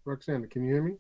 Roxana, can you hear me?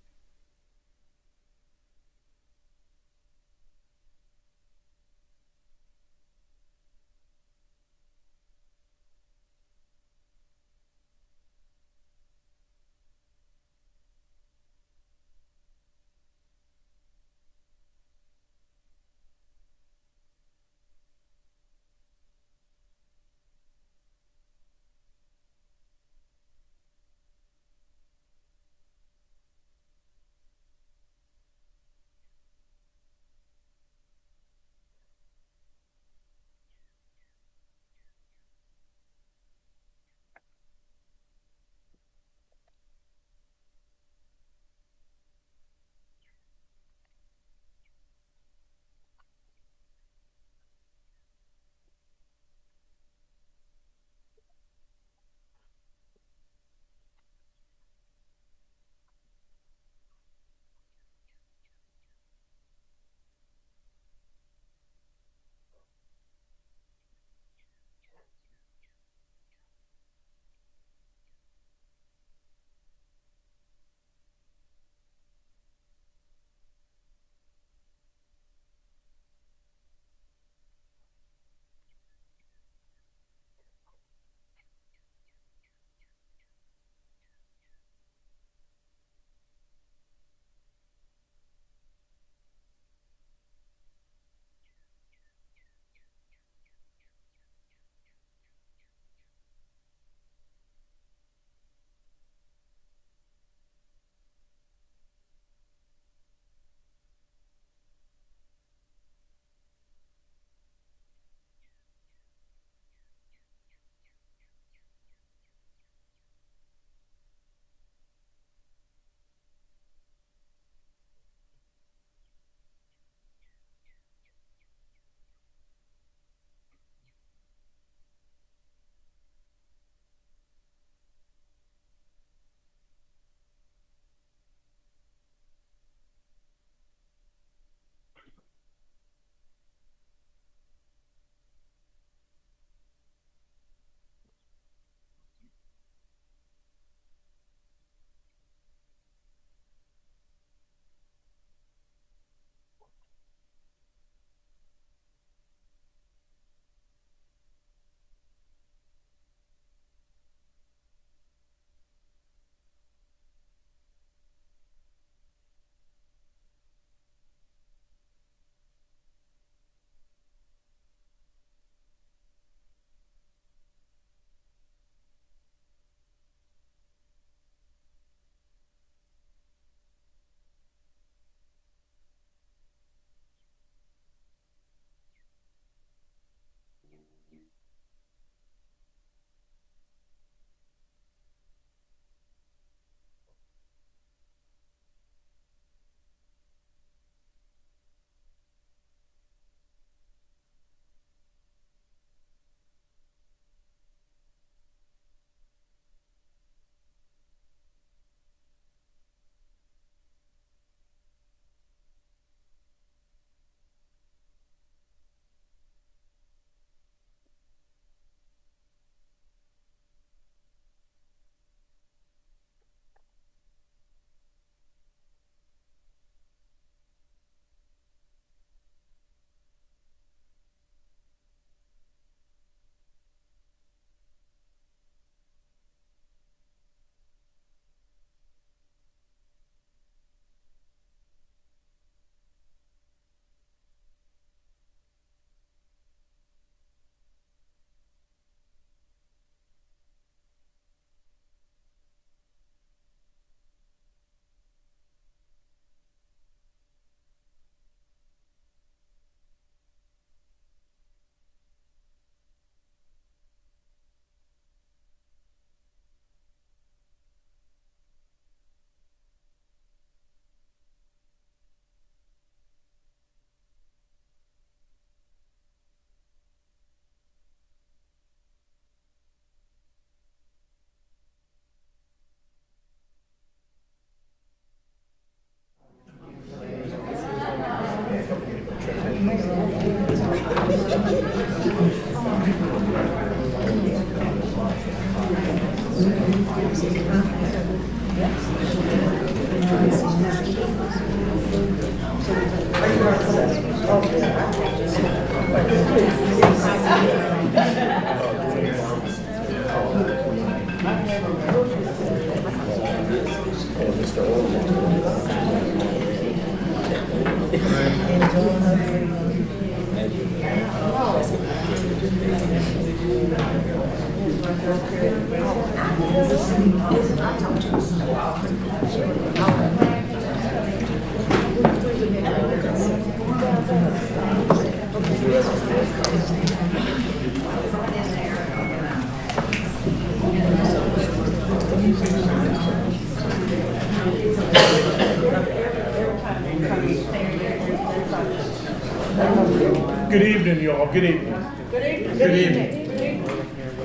Good evening, y'all. Good evening. Good evening.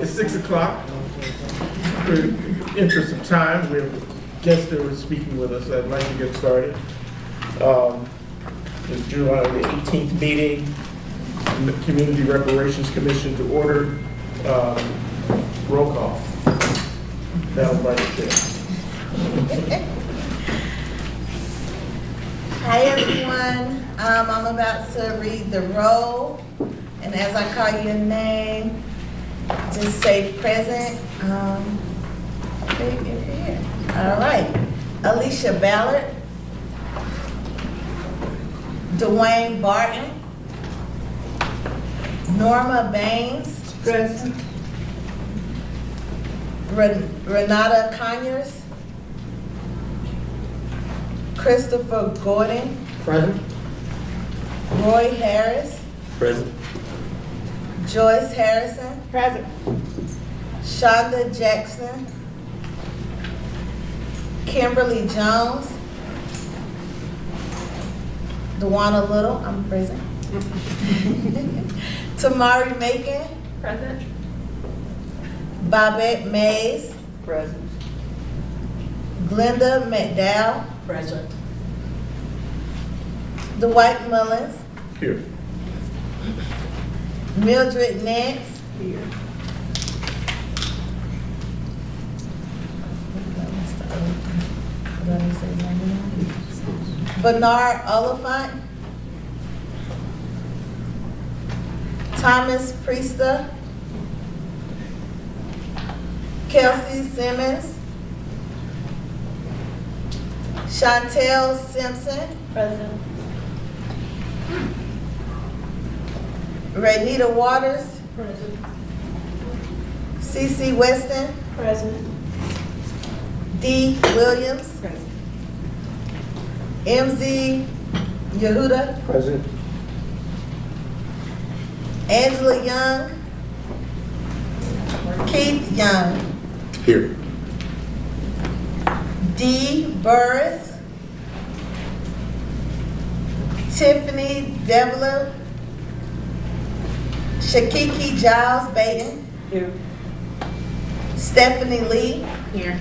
It's 6 o'clock. For interest of time, we have guests that are speaking with us. I'd like to get started. It's July the 18th meeting, the Community Reparations Commission to order. Roll call. Madam Vice Chair. Hi everyone, I'm about to read the roll, and as I call your name, just say present. If you're here. All right, Alicia Ballard, Dwayne Barton, Norma Baines, present. Renata Conyers, Christopher Gordon, Present. Roy Harris, Present. Joyce Harrison, Present. Shonda Jackson, Kimberly Jones, Dewana Little, I'm present. Tamari Macon, Present. Bobette Mays, Present. Glenda McDowell, Present. Dwight Mullins, Here. Mildred Nance, Here. Bernard Oliphant, Thomas Priester, Kelsey Simmons, Chantel Simpson, Present. Renita Waters, Present. CC Weston, Present. D. Williams, Present. MZ Yehuda, Present. Angela Young, Keith Young, Here. D. Burris, Tiffany Devlin, Shakiki Giles Baden, Here. Stephanie Lee, Here.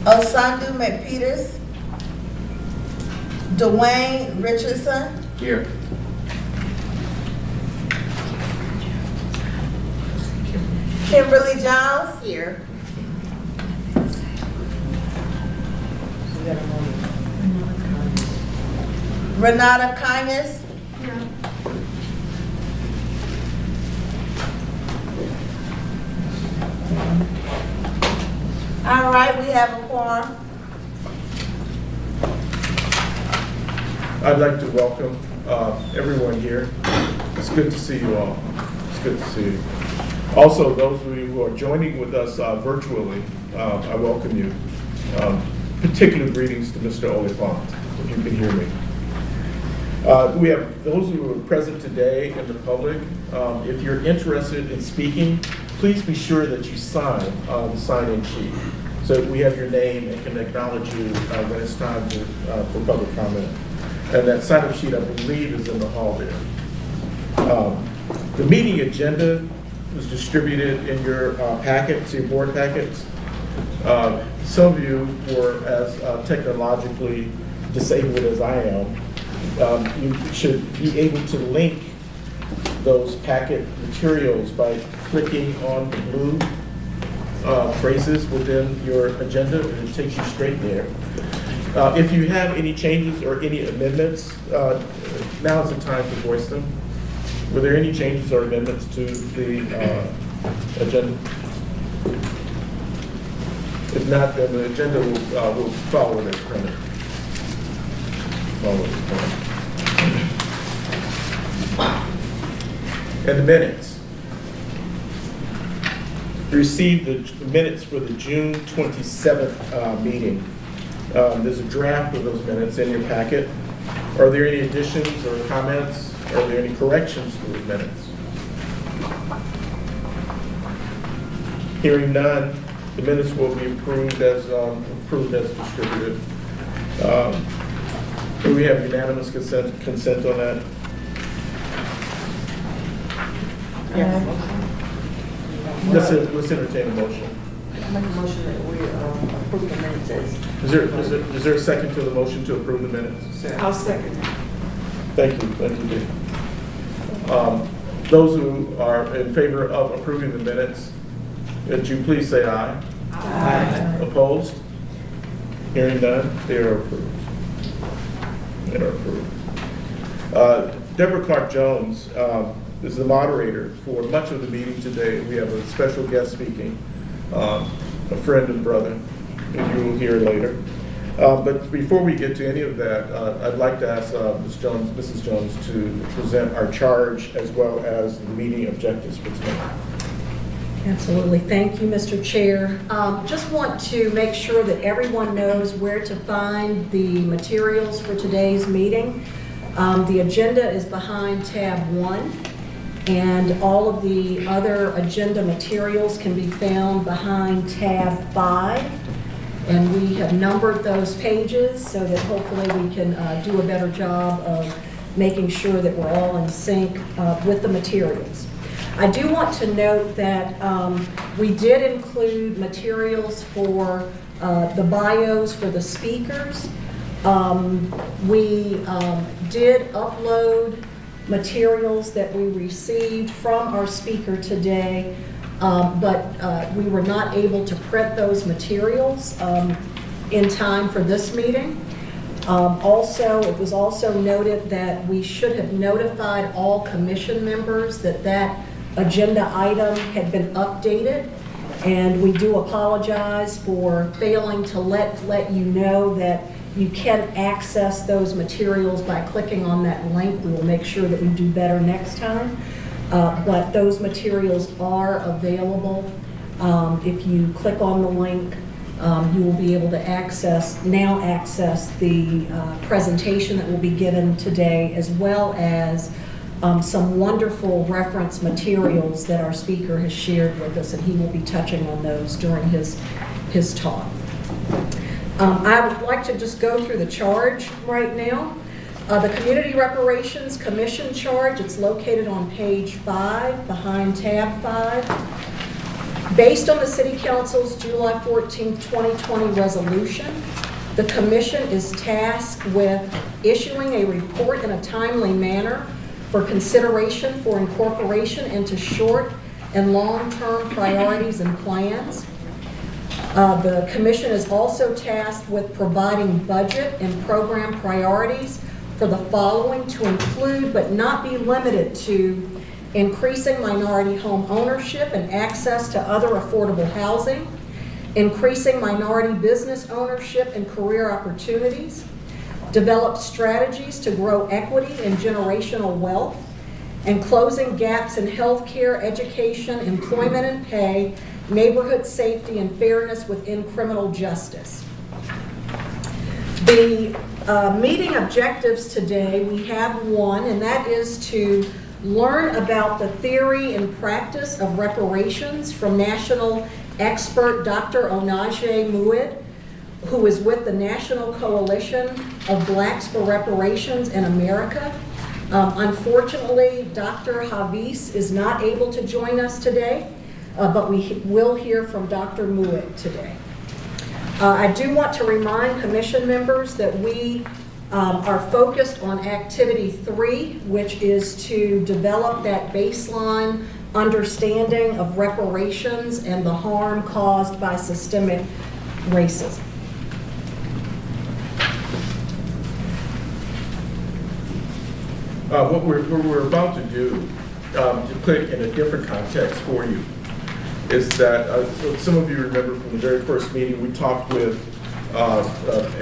Osandu McPeters, Dwayne Richardson, Here. Kimberly Jones, Here. Renata Conyers, all right, we have a quorum. I'd like to welcome everyone here. It's good to see you all. It's good to see you. Also, those of you who are joining with us virtually, I welcome you. Particular greetings to Mr. Oliphant, if you can hear me. We have those who are present today in the public. If you're interested in speaking, please be sure that you sign on the sign-in sheet so that we have your name and can acknowledge you when it's time for public comment. And that sign-up sheet, I believe, is in the hall there. The meeting agenda was distributed in your packets, your board packets. Some of you were as technologically disabled as I am. You should be able to link those packet materials by clicking on the blue phrases within your agenda, and it takes you straight there. If you have any changes or any amendments, now is the time to voice them. Were there any changes or amendments to the agenda? If not, then the agenda will follow as printed. Follow as printed. And the minutes. Received the minutes for the June 27th meeting. There's a draft of those minutes in your packet. Are there any additions or comments? Are there any corrections to the minutes? Hearing none, the minutes will be approved as distributed. Do we have unanimous consent on that? Let's entertain a motion. Make a motion that we approve the minutes as. Is there a second to the motion to approve the minutes? I'll second. Thank you, Dee. Those who are in favor of approving the minutes, would you please say aye? Aye. Opposed? Hearing none, they are approved. They are approved. Deborah Clark-Jones is the moderator for much of the meeting today. We have a special guest speaking, a friend and brother, who you will hear later. But before we get to any of that, I'd like to ask Mrs. Jones to present our charge as well as the meeting objectives for tonight. Absolutely. Thank you, Mr. Chair. Just want to make sure that everyone knows where to find the materials for today's meeting. The agenda is behind tab 1, and all of the other agenda materials can be found behind tab 5. And we have numbered those pages so that hopefully we can do a better job of making sure that we're all in sync with the materials. I do want to note that we did include materials for the bios for the speakers. We did upload materials that we received from our speaker today, but we were not able to print those materials in time for this meeting. It was also noted that we should have notified all commission members that agenda item had been updated, and we do apologize for failing to let you know that you can access those materials by clicking on that link. We will make sure that we do better next time, but those materials are available. If you click on the link, you will be able to access the presentation that will be given today, as well as some wonderful reference materials that our speaker has shared with us, and he will be touching on those during his talk. I would like to just go through the charge right now. The Community Reparations Commission charge, it's located on page 5, behind tab 5. Based on the City Council's July 14, 2020 resolution, the Commission is tasked with issuing a report in a timely manner for consideration for incorporation into short and long-term priorities and plans. The Commission is also tasked with providing budget and program priorities for the following, to include but not be limited to increasing minority home ownership and access to other affordable housing, increasing minority business ownership and career opportunities, develop strategies to grow equity and generational wealth, and closing gaps in healthcare, education, employment and pay, neighborhood safety, and fairness within criminal justice. The meeting objectives today, we have one, and that is to learn about the theory and practice of reparations from national expert Dr. Onaje Muid, who is with the National Coalition of Blacks for Reparations in America. Unfortunately, Dr. Havis is not able to join us today, but we will hear from Dr. Muid today. I do want to remind commission members that we are focused on activity 3, which is to develop that baseline understanding of reparations and the harm caused by systemic racism. What we're about to do, to put it in a different context for you, is that some of you remember from the very first meeting, we talked with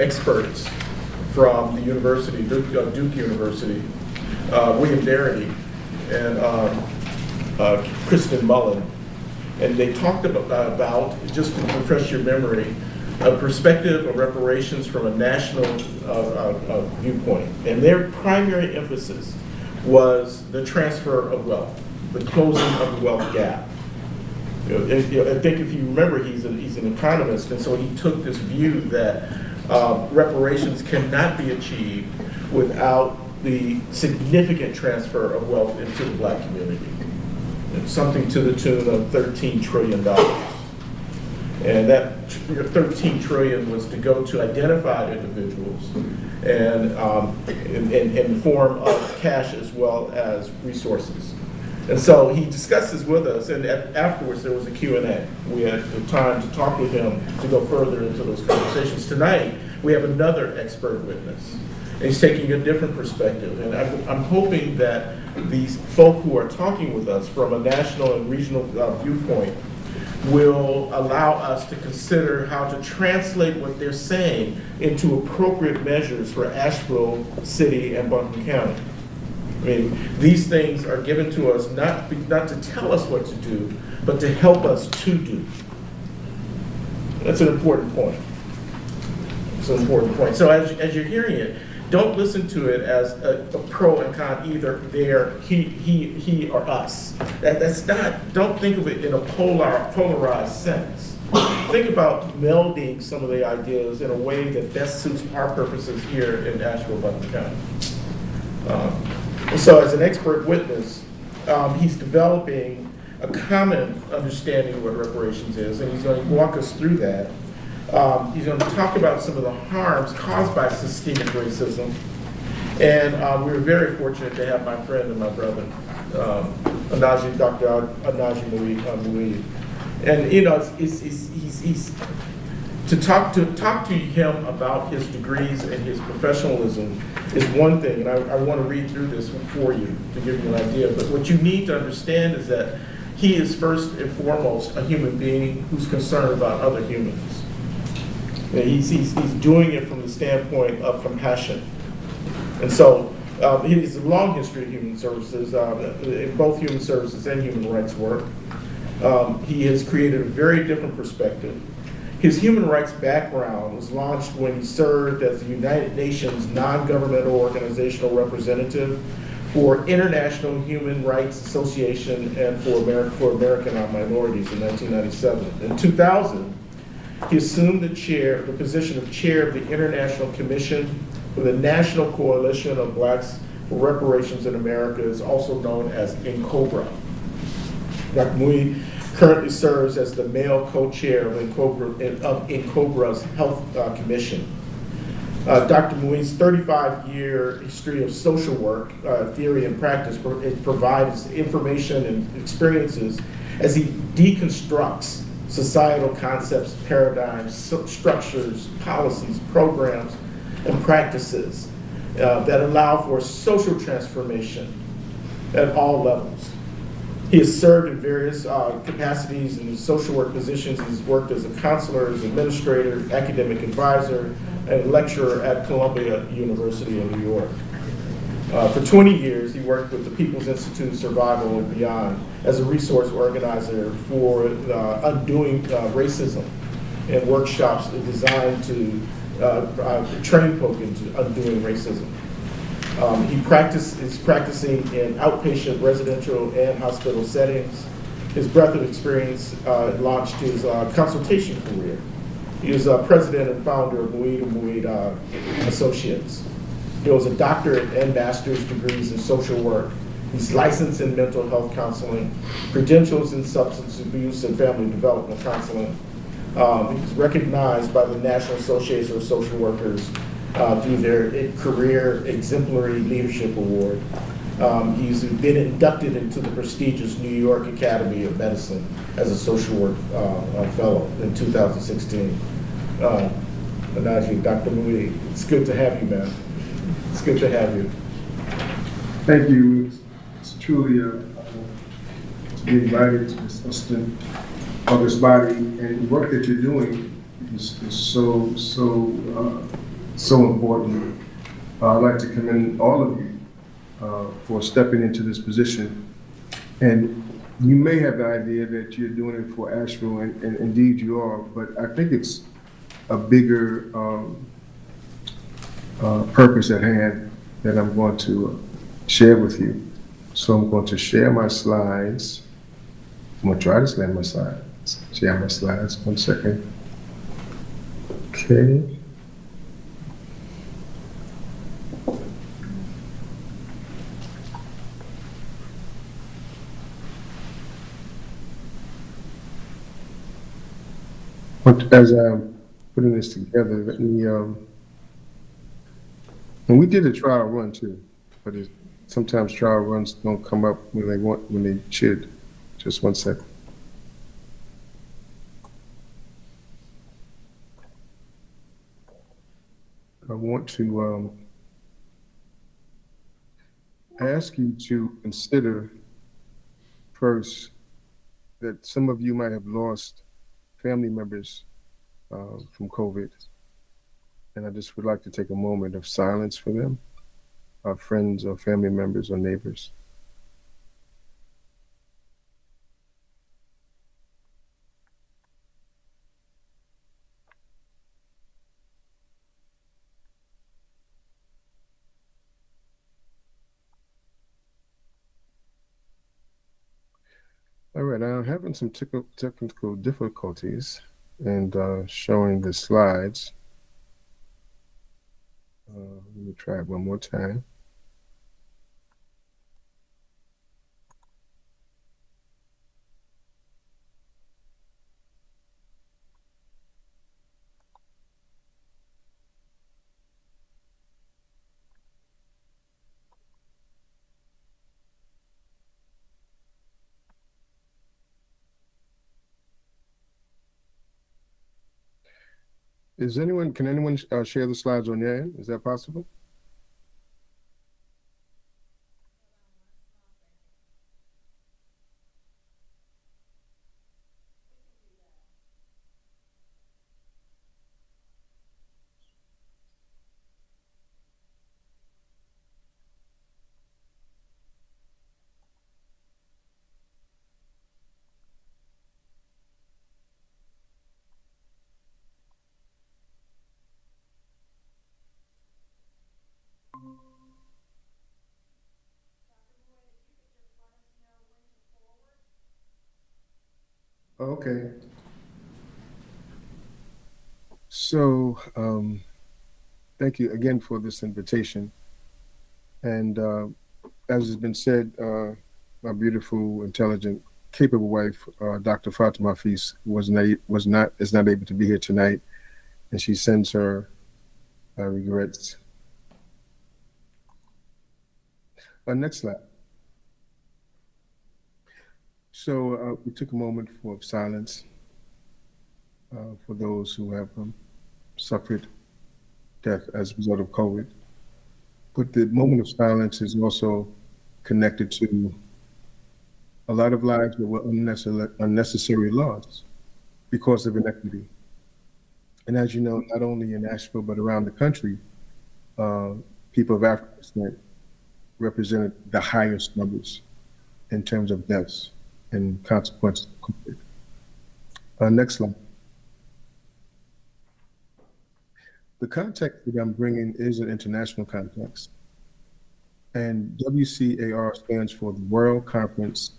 experts from the university, Duke University, William Darity and Kristen Mullen, and they talked about, just to refresh your memory, a perspective of reparations from a national viewpoint. And their primary emphasis was the transfer of wealth, the closing of the wealth gap. I think if you remember, he's an economist, and so he took this view that reparations cannot be achieved without the significant transfer of wealth into the black community. It's something to the tune of $13 trillion. And that $13 trillion was to go to identified individuals and in the form of cash as well as resources. And so he discussed this with us, and afterwards there was a Q&A. We had the time to talk with him to go further into those conversations. Tonight, we have another expert witness. And he's taking a different perspective. And I'm hoping that these folk who are talking with us from a national and regional viewpoint will allow us to consider how to translate what they're saying into appropriate measures for Asheville City and Buncombe County. I mean, these things are given to us not to tell us what to do, but to help us to do. That's an important point. It's an important point. So as you're hearing it, don't listen to it as a pro and con, either there, he or us. That's not, don't think of it in a polarized sense. Think about melding some of the ideas in a way that best suits our purposes here in Asheville, Buncombe County. So as an expert witness, he's developing a common understanding of what reparations is, and he's going to walk us through that. He's going to talk about some of the harms caused by systemic racism. And we were very fortunate to have my friend and my brother, Dr. Anaji Mouid. And you know, he's to talk to him about his degrees and his professionalism is one thing, and I want to read through this for you to give you an idea. But what you need to understand is that he is first and foremost a human being who's concerned about other humans. And he's doing it from the standpoint of compassion. And so he has a long history of human services, in both human services and human rights work. He has created a very different perspective. His human rights background was launched when he served as the United Nations non-governmental organizational representative for International Human Rights Association and for American Minorities in 1997. In 2000, he assumed the position of chair of the International Commission for the National Coalition of Blacks for Reparations in America, is also known as INCOBRA. Dr. Mouid currently serves as the male co-chair of INCOBRA's Health Commission. Dr. Mouid's 35-year history of social work, theory and practice provides information and experiences as he deconstructs societal concepts, paradigms, structures, policies, programs, and practices that allow for social transformation at all levels. He has served in various capacities in social work positions. He's worked as a counselor, as administrator, academic advisor, and lecturer at Columbia University in New York. For 20 years, he worked with the People's Institute of Survival and Beyond as a resource organizer for undoing racism and workshops designed to train folk into undoing racism. Is practicing in outpatient, residential, and hospital settings. His breadth of experience launched his consultation career. He is president and founder of Mouid & Mouid Associates. He holds a doctorate and master's degrees in social work. He's licensed in mental health counseling, credentials in substance abuse and family development counseling. He's recognized by the National Association of Social Workers through their Career Exemplary Leadership Award. He's been inducted into the prestigious New York Academy of Medicine as a social work fellow in 2016. Anaji, Dr. Moody, it's good to have you, man. It's good to have you. Thank you. It's truly to be invited to this instant of this body, and the work that you're doing is so important. I'd like to commend all of you for stepping into this position. And you may have the idea that you're doing it for Asheville, and indeed you are, but I think it's a bigger purpose at hand that I'm going to share with you. So I'm going to share my slides. I'm going to try to share my slides. Share my slides. 1 second. Okay. But as I'm putting this together, let me, and we did a trial run too, but sometimes trial runs don't come up when they should. Just 1 second. I want to ask you to consider first that some of you might have lost family members from COVID. And I just would like to take a moment of silence for them, our friends or family members or neighbors. All right, I'm having some technical difficulties and showing the slides. Let me try it one more time. Can anyone share the slides on your end? Is that possible? Okay. So, thank you again for this invitation. And as has been said, my beautiful, intelligent, capable wife, Dr. Fatima Hafiz, is not able to be here tonight, and she sends her regrets. Next slide. So we took a moment for silence for those who have suffered death as a result of COVID. But the moment of silence is also connected to a lot of lives that were unnecessary loss because of inequity. And as you know, not only in Asheville, but around the country, people of African descent represented the highest numbers in terms of deaths and consequences of COVID. Next slide. The context that I'm bringing is an international context. And WCAR stands for the World Conference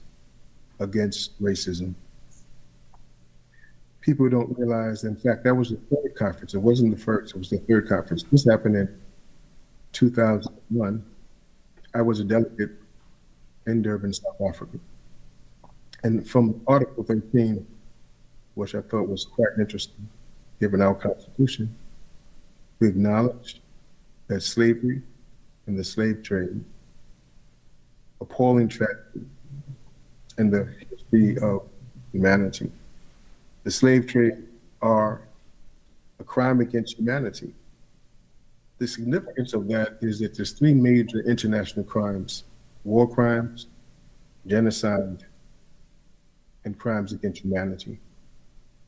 Against Racism. People don't realize, in fact, that was the third conference. It wasn't the first, it was the third conference. This happened in 2001. I was a delegate in Durban, South Africa. And from Article 13, which I thought was quite interesting, given our Constitution, we acknowledged that slavery and the slave trade appalling tragedy in the history of humanity. The slave trade are a crime against humanity. The significance of that is that there's three major international crimes: war crimes, genocide, and crimes against humanity.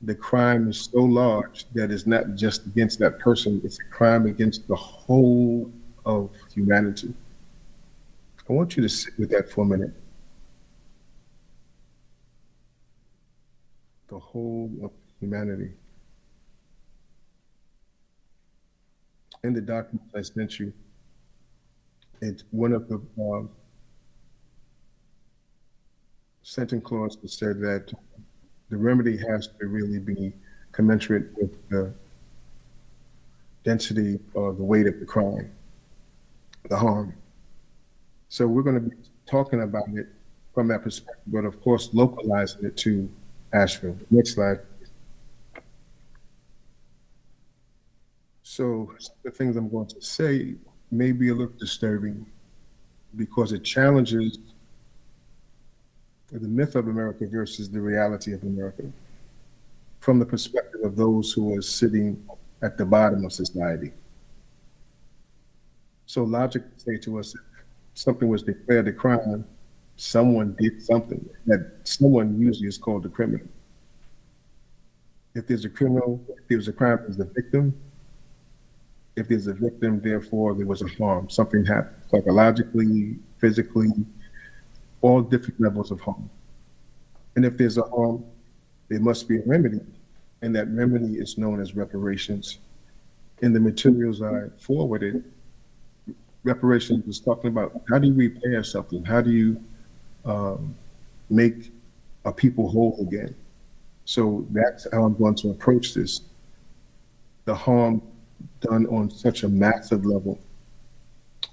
The crime is so large that it's not just against that person, it's a crime against the whole of humanity. I want you to sit with that for a minute. The whole of humanity. In the document I sent you, it's one of the sentence clauses said that the remedy has to really be commensurate with the density or the weight of the crime, the harm. So we're going to be talking about it from that perspective, but of course localizing it to Asheville. Next slide. So the things I'm going to say may be a little disturbing because it challenges the myth of America versus the reality of America from the perspective of those who are sitting at the bottom of society. So logic would say to us, if something was declared a crime, someone did something. That someone usually is called the criminal. If there's a criminal, if there's a crime, there's the victim. If there's a victim, therefore there was a harm. Something happened psychologically, physically, all different levels of harm. And if there's a harm, there must be a remedy. And that remedy is known as reparations. In the materials I forwarded, reparations was talking about how do you repair something? How do you make a people whole again? So that's how I'm going to approach this. The harm done on such a massive level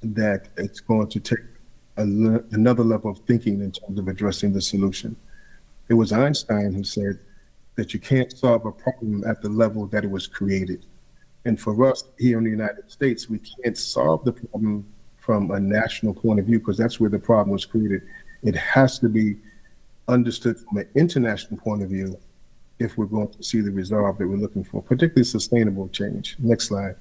that it's going to take another level of thinking in terms of addressing the solution. It was Einstein who said that you can't solve a problem at the level that it was created. And for us here in the United States, we can't solve the problem from a national point of view because that's where the problem was created. It has to be understood from an international point of view if we're going to see the resolve that we're looking for, particularly sustainable change. Next slide.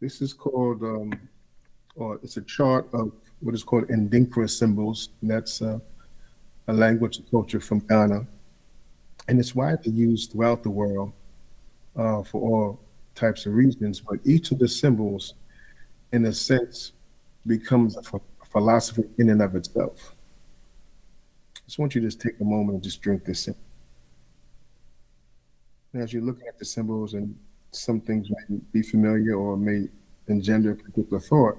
This is called, or it's a chart of what is called Ndinkra symbols. And that's a language and culture from Ghana. And it's widely used throughout the world for all types of reasons, but each of the symbols, in a sense, becomes a philosophy in and of itself. I just want you to just take a moment and just drink this in. And as you're looking at the symbols, and some things may be familiar or may engender a particular thought,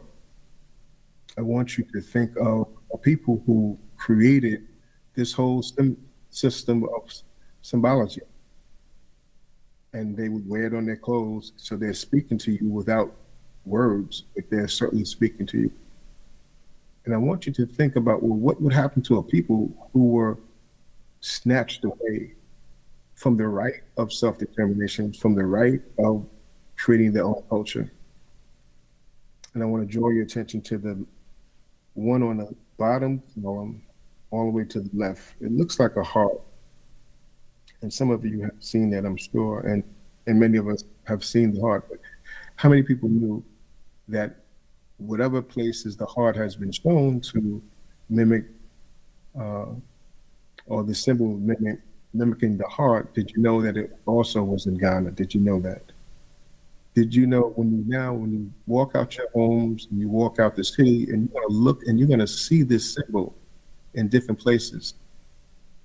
I want you to think of people who created this whole system of symbology. And they would wear it on their clothes, so they're speaking to you without words, but they're certainly speaking to you. And I want you to think about, well, what would happen to a people who were snatched away from the right of self-determination, from the right of creating their own culture? And I want to draw your attention to the one on the bottom column, all the way to the left. It looks like a heart. And some of you have seen that, I'm sure, and many of us have seen the heart. But how many people knew that whatever places the heart has been shown to mimic, or the symbol mimicking the heart, did you know that it also was in Ghana? Did you know that? Did you know when you walk out your homes and you walk out the city and you're gonna look and you're gonna see this symbol in different places,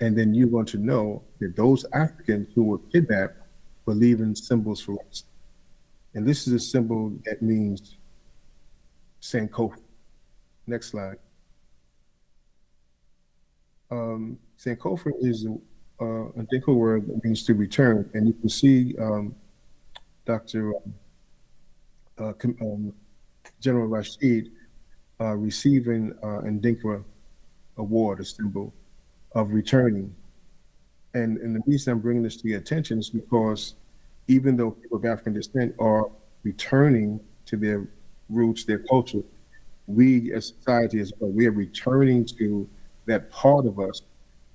and then you're going to know that those Africans who were kidnapped were leaving symbols for us. And this is a symbol that means Sankofa. Next slide. Sankofa is a Dinka word that means to return. And you can see Dr. General Rashid receiving an Dinka award, a symbol of returning. And the reason I'm bringing this to your attention is because even though people of African descent are returning to their roots, their culture, we as society as well, we are returning to that part of us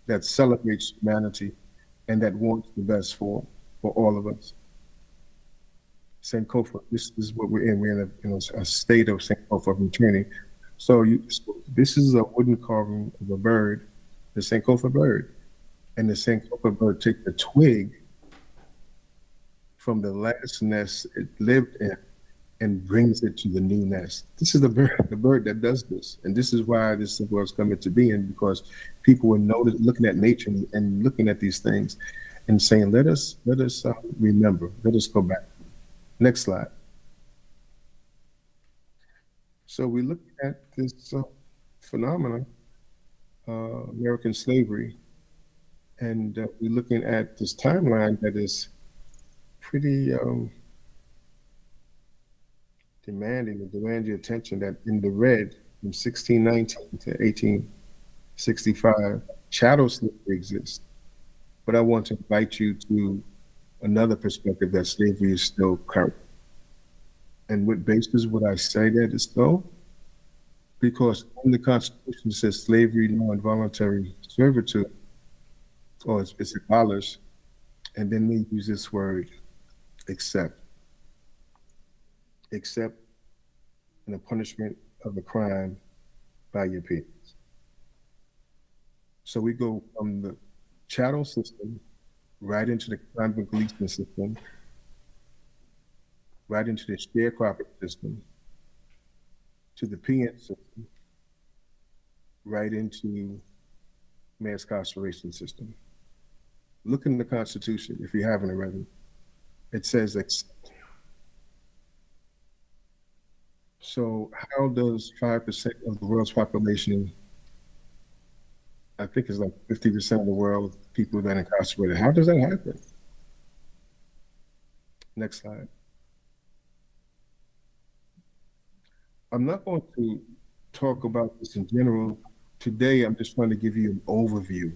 that celebrates humanity and that wants the best for all of us. Sankofa, this is what we're in. We're in a state of Sankofa returning. So this is a wooden carving of a bird, the Sankofa bird. And the Sankofa bird takes a twig from the last nest it lived in and brings it to the new nest. This is the bird that does this. And this is why this world's coming to being, because people were looking at nature and looking at these things and saying, let us remember, let us go back. Next slide. So we look at this phenomenon, American slavery, and we're looking at this timeline that is pretty demanding and demand your attention. That in the red, from 1619 to 1865, chattel slavery exists. But I want to invite you to another perspective, that slavery is still current. And what basis would I say that is so? Because in the Constitution it says slavery, no involuntary servitude, or it's abolished, and then they use this word, except in the punishment of a crime by your peers. So we go from the chattel system right into the crime and policing system, right into the sharecropping system, to the PN system, right into mass incarceration system. Look in the Constitution, if you haven't already. It says accept. So how does 5% of the world's population, I think it's like 50% of the world, people that are incarcerated, how does that happen? Next slide. I'm not going to talk about this in general. Today, I'm just trying to give you an overview.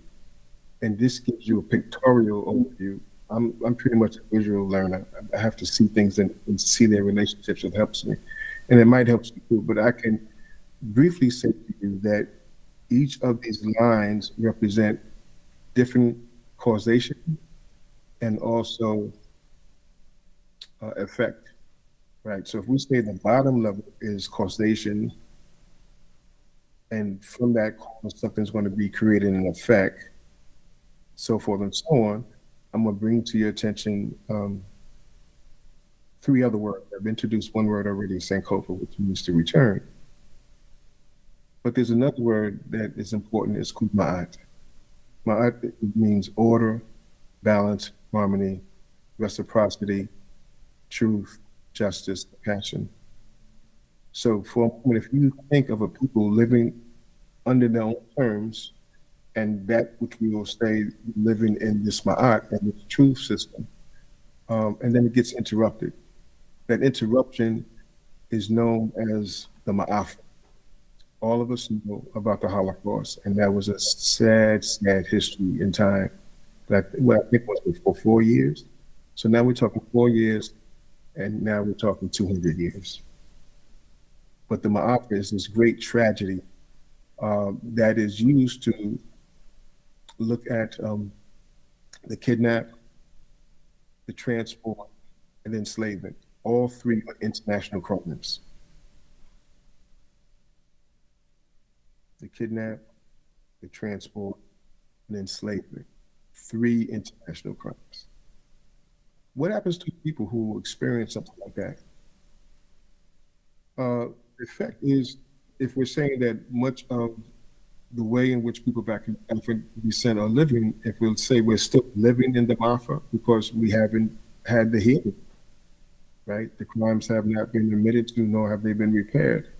And this gives you a pictorial overview. I'm pretty much a visual learner. I have to see things and see their relationships. It helps me. And it might help you too, but I can briefly say to you that each of these lines represent different causation and also effect, right? So if we say the bottom level is causation, and from that cause, something's going to be created an effect, so forth and so on, I'm going to bring to your attention three other words. I've introduced one word already, Sankofa, which means to return. But there's another word that is important, it's called ma'at. Ma'at means order, balance, harmony, reciprocity, truth, justice, passion. So for a moment, if you think of a people living under their own terms, and that which we will say living in this ma'at and this truth system, and then it gets interrupted. That interruption is known as the ma'af. All of us know about the Holocaust, and that was a sad, sad history in time. I think was for 4 years. So now we're talking 4 years, and now we're talking 200 years. But the ma'af is this great tragedy that is used to look at the kidnap, the transport, and enslavement. All three are international crimes. The kidnap, the transport, and enslavement. 3 international crimes. What happens to people who experience something like that? The effect is, if we're saying that much of the way in which people of African descent are living, if we'll say we're still living in the Mafa because we haven't had the healing, right? The crimes have not been admitted to, nor have they been repaired.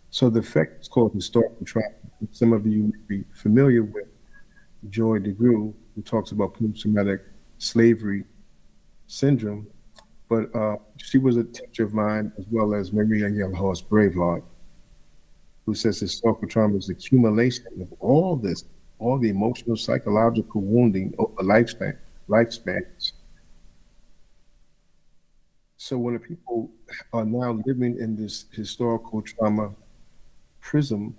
So the effect is called historical trauma. Some of you may be familiar with Joy DeGruy, who talks about post-traumatic slavery syndrome, but she was a teacher of mine, as well as Maria Yellowhorse Braveheart, who says historical trauma is the accumulation of all this, all the emotional, psychological wounding over lifespans. So when the people are now living in this historical trauma prism,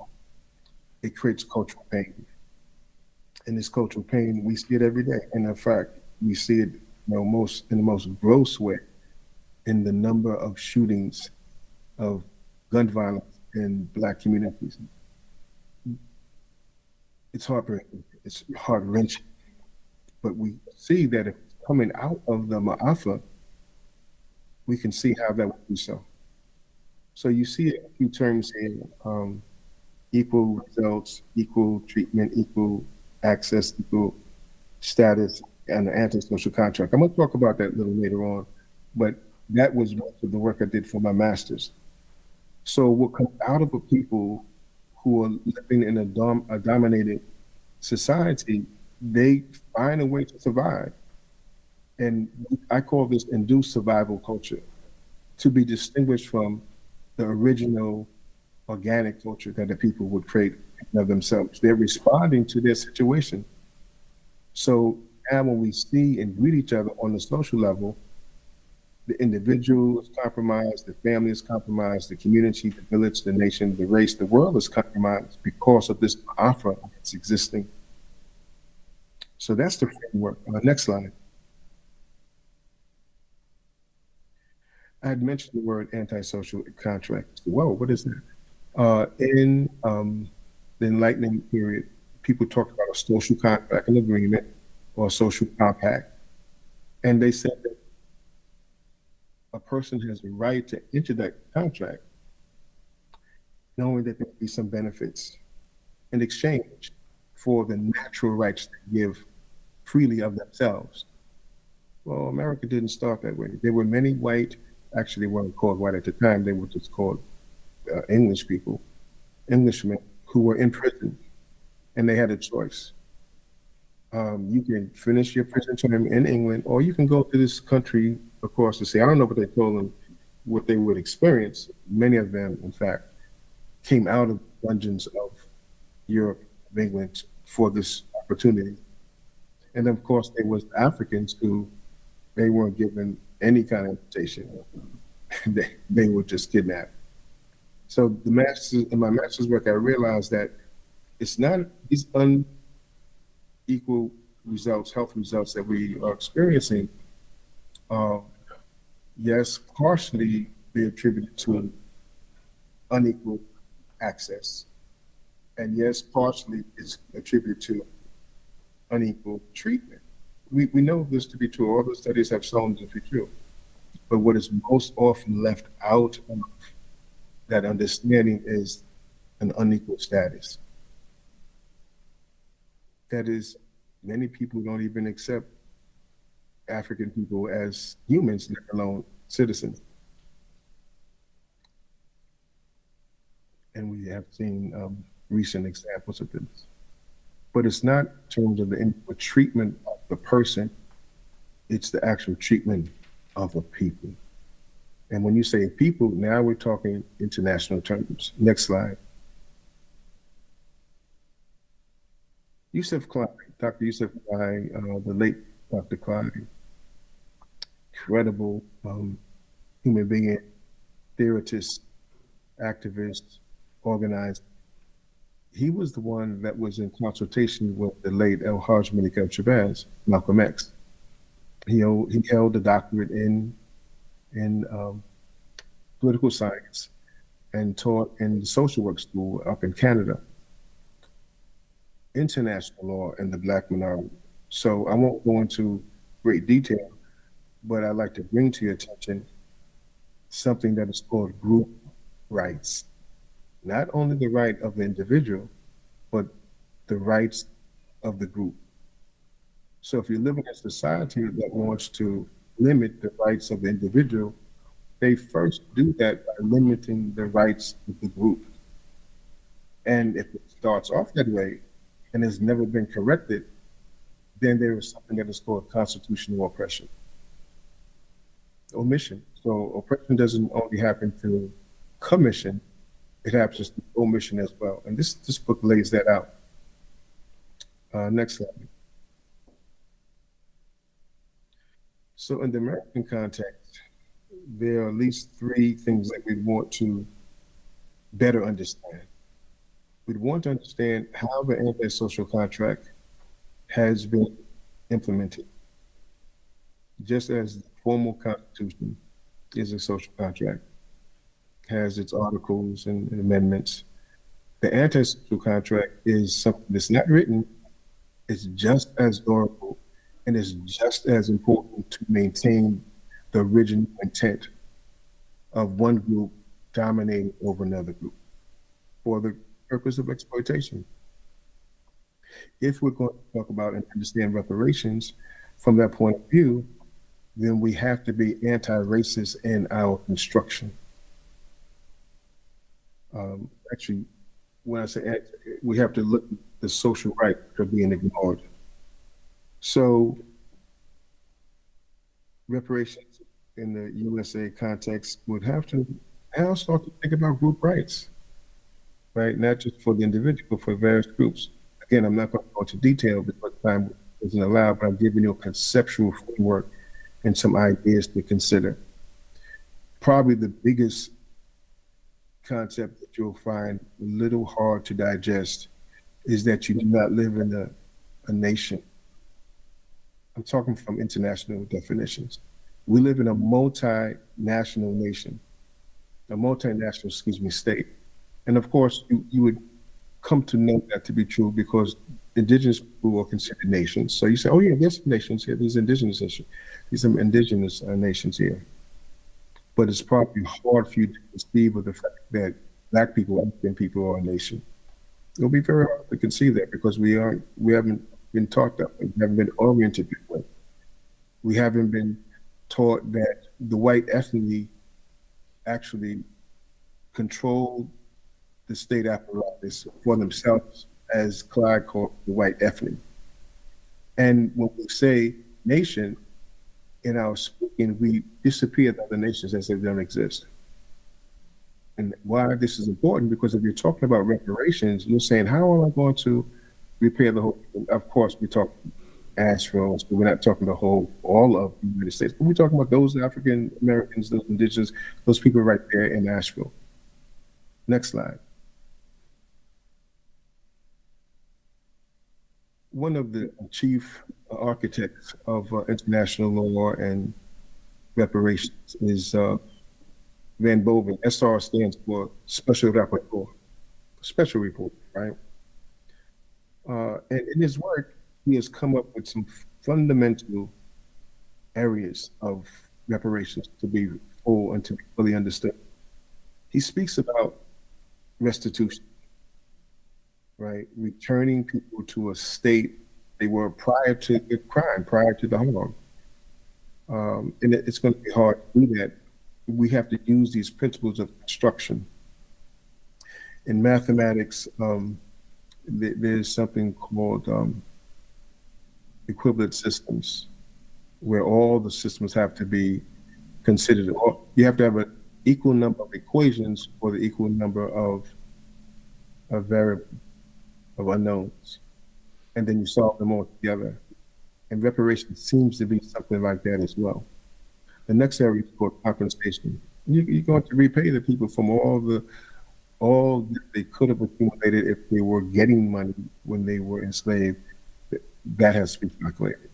it creates cultural pain. And this cultural pain, we see it every day. And in fact, we see it, most in the most gross way in the number of shootings of gun violence in Black communities. It's heartbreaking. It's heart wrenching. But we see that if it's coming out of the Ma'afa, we can see how that would be so. So you see a few terms here: equal results, equal treatment, equal access, equal status, and the antisocial contract. I'm going to talk about that a little later on, but that was most of the work I did for my master's. So what comes out of a people who are living in a dominated society, they find a way to survive. And I call this induced survival culture, to be distinguished from the original organic culture that the people would create of themselves. They're responding to their situation. So now when we see and greet each other on the social level, the individual is compromised, the family is compromised, the community, the village, the nation, the race, the world is compromised because of this offer that's existing. So that's the framework. Next slide. I had mentioned the word antisocial contract. Whoa, what is that? In the Enlightenment period, people talked about a social contract, an agreement, or a social compact. And they said that a person has a right to enter that contract knowing that there will be some benefits in exchange for the natural rights they give freely of themselves. Well, America didn't start that way. There were many white, actually they weren't called white at the time, they were just called English people, Englishmen who were in prison, and they had a choice. You can finish your prison term in England, or you can go to this country across the sea. I don't know what they told them, what they would experience. Many of them, in fact, came out of dungeons of Europe, of England, for this opportunity. And of course, there was Africans who they weren't given any kind of invitation. They were just kidnapped. So in my master's work, I realized that it's not these unequal results, health results that we are experiencing. Yes, partially be attributed to unequal access. And yes, partially it's attributed to unequal treatment. We know this to be true. All the studies have shown this to be true. But what is most often left out of that understanding is an unequal status. That is, many people don't even accept African people as humans, let alone citizens. And we have seen recent examples of this. But it's not in terms of the treatment of the person, it's the actual treatment of a people. And when you say people, now we're talking international terms. Next slide. Yusuf Klein, Dr. Yusuf Klein, the late Dr. Klein, incredible human being, theorist, activist, organized. He was the one that was in consultation with the late El Hajj Malik El Shabazz, Malcolm X. He held a doctorate in political science and taught in the social work school up in Canada, international law and the Black minority. So I won't go into great detail, but I'd like to bring to your attention something that is called group rights. Not only the right of the individual, but the rights of the group. So if you live in a society that wants to limit the rights of the individual, they first do that by limiting the rights of the group. And if it starts off that way and has never been corrected, then there is something that is called constitutional oppression. Omission. So oppression doesn't only happen through commission, it happens through omission as well. And this book lays that out. Next slide. So in the American context, there are at least three things that we want to better understand. We'd want to understand how the antisocial contract has been implemented, just as the formal constitution is a social contract, has its articles and amendments. The antisocial contract is something that's not written, it's just as durable, and it's just as important to maintain the original intent of one group dominating over another group for the purpose of exploitation. If we're going to talk about and understand reparations from that point of view, then we have to be anti-racist in our construction. Actually, when I say we have to look at the social rights that are being ignored. So reparations in the USA context would have to now start to think about group rights, right? Not just for the individual, but for various groups. Again, I'm not going to go into detail because time isn't allowed, but I'm giving you a conceptual framework and some ideas to consider. Probably the biggest concept that you'll find a little hard to digest is that you do not live in a nation. I'm talking from international definitions. We live in a multinational nation, a multinational, state. And of course, you would come to know that to be true because indigenous people are considered nations. So you say, oh yeah, there's nations here, there's indigenous nations. These are indigenous nations here. But it's probably hard for you to conceive of the fact that Black people, African people are a nation. It'll be very hard to conceive that because we haven't been taught that way. We haven't been oriented that way. We haven't been taught that the white ethnicity actually controlled the state apparatus for themselves, as Clyde called the white ethnicity. And when we say nation, in our speaking, we disappear the other nations as if they don't exist. And why this is important, because if you're talking about reparations, you're saying, how am I going to repair the whole? Of course, we talk Asheville, so we're not talking the whole, all of the United States, but we're talking about those African Americans, those indigenous, those people right there in Asheville. Next slide. One of the chief architects of international law and reparations is Van Boven. SR stands for Special Rapporteur, Special Report, right? And in his work, he has come up with some fundamental areas of reparations to be full and to be fully understood. He speaks about restitution, right? Returning people to a state they were prior to the crime, prior to the harm. And it's going to be hard to do that. We have to use these principles of construction. In mathematics, there's something called equivalent systems, where all the systems have to be considered. You have to have an equal number of equations for the equal number of variables, of unknowns, and then you solve them all together. And reparation seems to be something like that as well. The next area is called compensation. You're going to repay the people from all that they could have accumulated if they were getting money when they were enslaved. That has to be calculated.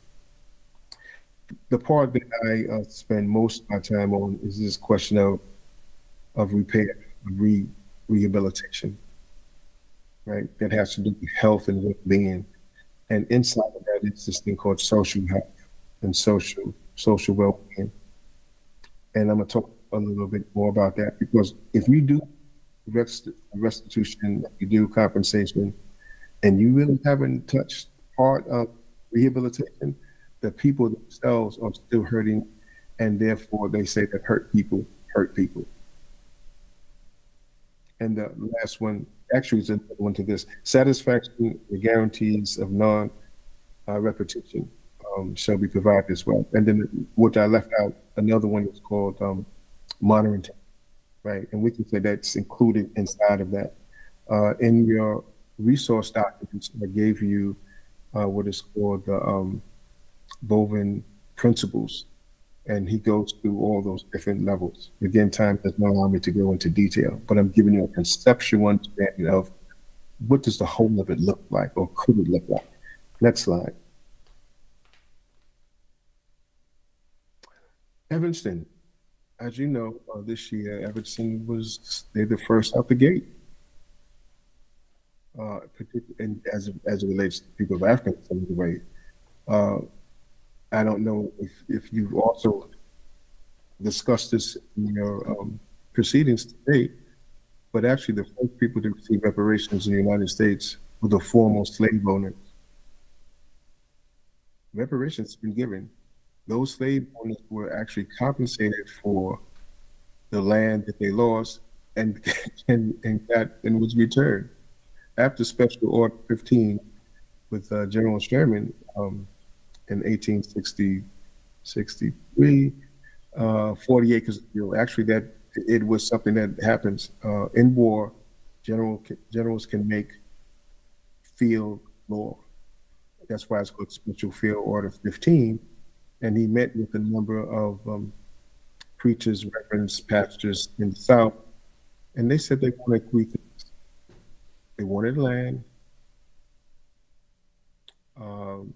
The part that I spend most of my time on is this question of repair, rehabilitation, right? That has to do with health and well-being. And inside of that is this thing called social health and social well-being. And I'm gonna talk a little bit more about that, because if you do restitution, you do compensation, and you really haven't touched part of rehabilitation, the people themselves are still hurting, and therefore they say that hurt people hurt people. And the last one, actually is another one to this, satisfaction, the guarantees of non-repetition shall be provided as well. And then what I left out, another one is called monitoring, right? And we can say that's included inside of that. In your resource documents, I gave you what is called the Boven principles. And he goes through all those different levels. Again, time does not allow me to go into detail, but I'm giving you a conceptual understanding of what does the whole of it look like, or could it look like. Next slide. Evanston, as you know, this year, Evanston they're the first out the gate. And as it relates to people of African descent, the way, I don't know if you've also discussed this in your proceedings today, but actually the first people to receive reparations in the United States were the foremost slave owners. Reparations have been given. Those slave owners were actually compensated for the land that they lost and and was returned. After Special Order 15 with General Sherman in 1863, 40 acres of field. Actually, that it was something that happens in war. Generals can make field law. That's why it's called Special Field Order 15. And he met with a number of preachers, reverends, pastors in the South, and they said they wanted three things. They wanted land, and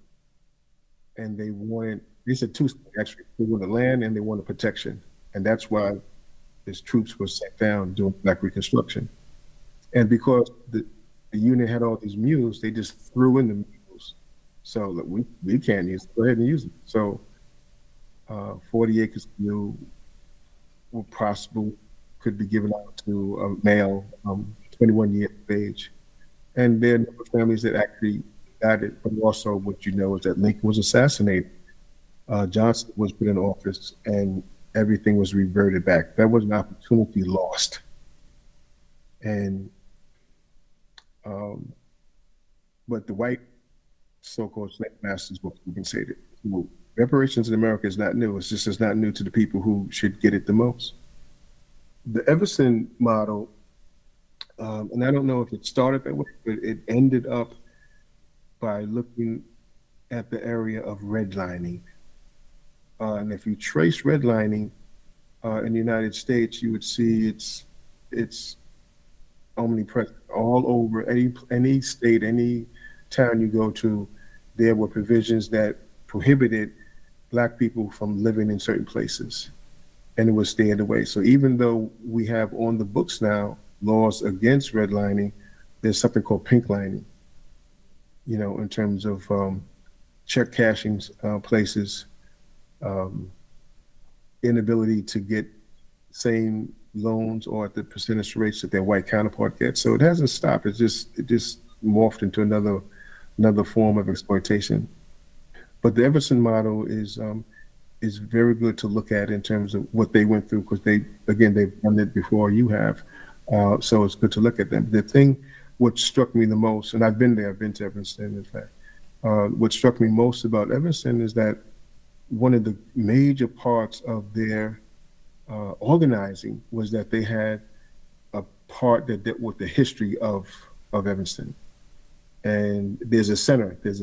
they said two things actually. They wanted land and they wanted protection. And that's why his troops were sent down during Black Reconstruction. And because the Union had all these mules, they just threw in the mules. So look, we can't use it. Go ahead and use it. So 40 acres of mule were possible, could be given out to a male 21 years of age. And there are a number of families that actually got it, but also what you know is that Lincoln was assassinated. Johnson was put in office and everything was reverted back. That was an opportunity lost. And, but the white so-called slave masters were compensated. Reparations in America is not new. It's just it's not new to the people who should get it the most. The Everson model, and I don't know if it started that way, but it ended up by looking at the area of redlining. And if you trace redlining in the United States, you would see it's omnipresent all over any state, any town you go to. There were provisions that prohibited Black people from living in certain places, and it was staying away. So even though we have on the books now laws against redlining, there's something called pink lining, you know, in terms of check cashing places, inability to get same loans or at the percentage rates that their white counterpart gets. So it hasn't stopped. It just morphed into another form of exploitation. But the Everson model is very good to look at in terms of what they went through, because they've done it before you have. So it's good to look at them. The thing what struck me the most, and I've been to Evanston, in fact, what struck me most about Evanston is that one of the major parts of their organizing was that they had a part that dealt with the history of Evanston. And there's a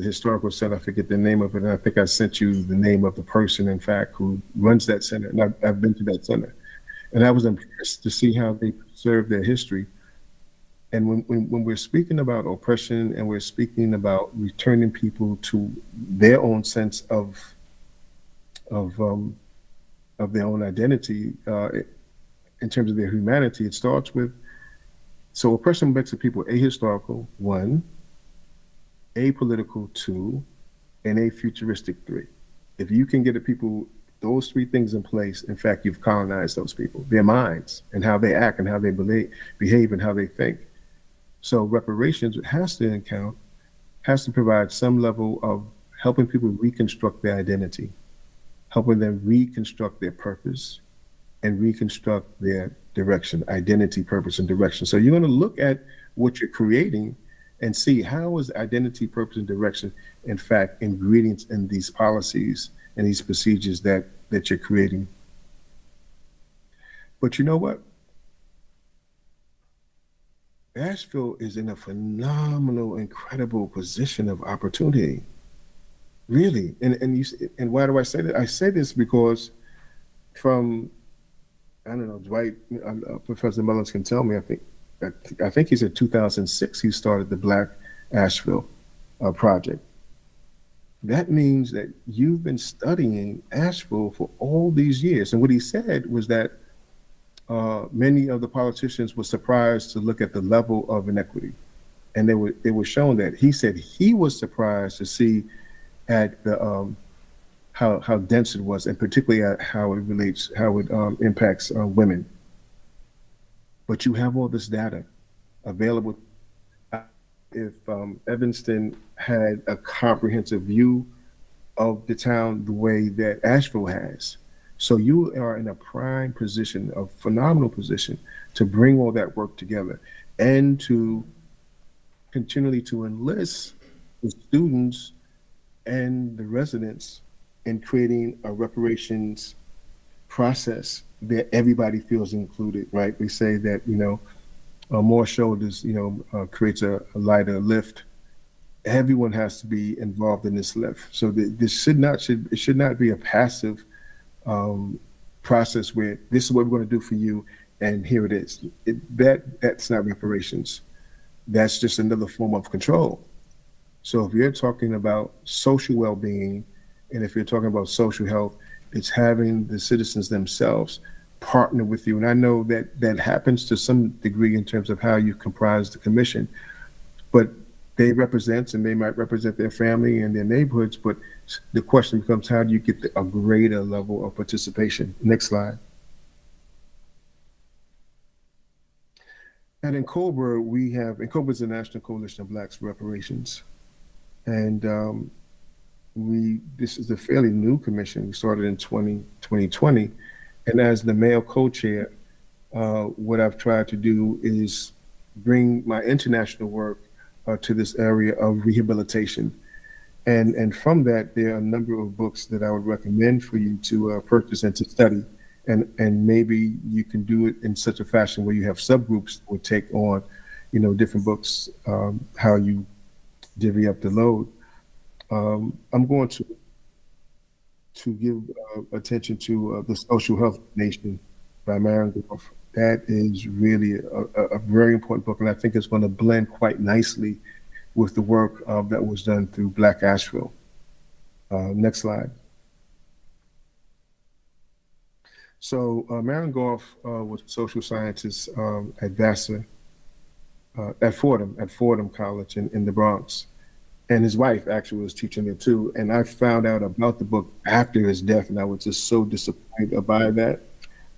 historical center, I forget the name of it, and I think I sent you the name of the person, in fact, who runs that center. And I've been to that center. And I was impressed to see how they preserve their history. And when we're speaking about oppression and we're speaking about returning people to their own sense of their own identity, in terms of their humanity, it starts with, so oppression makes the people ahistorical, 1, apolitical, 2, and afuturistic, 3. If you can get the people those 3 things in place, in fact, you've colonized those people, their minds and how they act and how they behave and how they think. So reparations has to provide some level of helping people reconstruct their identity, helping them reconstruct their purpose and reconstruct their direction, identity, purpose, and direction. So you're going to look at what you're creating and see how is identity, purpose, and direction, in fact, ingredients in these policies and these procedures that you're creating. But you know what? Asheville is in a phenomenal, incredible position of opportunity, really. And why do I say that? I say this because from, I don't know, Dwight, Professor Mullins can tell me, I think he said 2006 he started the Black Asheville project. That means that you've been studying Asheville for all these years. And what he said was that many of the politicians were surprised to look at the level of inequity. And they were shown that. He said he was surprised to see at the how dense it was, and particularly at how it relates, how it impacts women. But you have all this data available. If Evanston had a comprehensive view of the town the way that Asheville has, so you are in a prime position, a phenomenal position, to bring all that work together and to continually to enlist the students and the residents in creating a reparations process that everybody feels included, right? We say that, more shoulders, creates a lighter lift. Everyone has to be involved in this lift. So this should not be a passive process where this is what we're going to do for you, and here it is. That's not reparations. That's just another form of control. So if you're talking about social well-being, and if you're talking about social health, it's having the citizens themselves partner with you. And I know that happens to some degree in terms of how you comprise the commission, but they represent, and they might represent their family and their neighborhoods, but the question becomes, how do you get a greater level of participation? Next slide. And in Cobra, Cobra is the National Coalition of Blacks for Reparations. And this is a fairly new commission. We started in 2020. And as the male co-chair, what I've tried to do is bring my international work to this area of rehabilitation. And from that, there are a number of books that I would recommend for you to purchase and to study. And maybe you can do it in such a fashion where you have subgroups that would take on, different books, how you divvy up the load. I'm going to give attention to The Social Health Nation by Marion Groff. That is really a very important book, and I think it's going to blend quite nicely with the work that was done through Black Asheville. Next slide. So Marion Groff was a social scientist at Vassar, at Fordham College in the Bronx. And his wife actually was teaching there too. And I found out about the book after his death, and I was just so disappointed by that.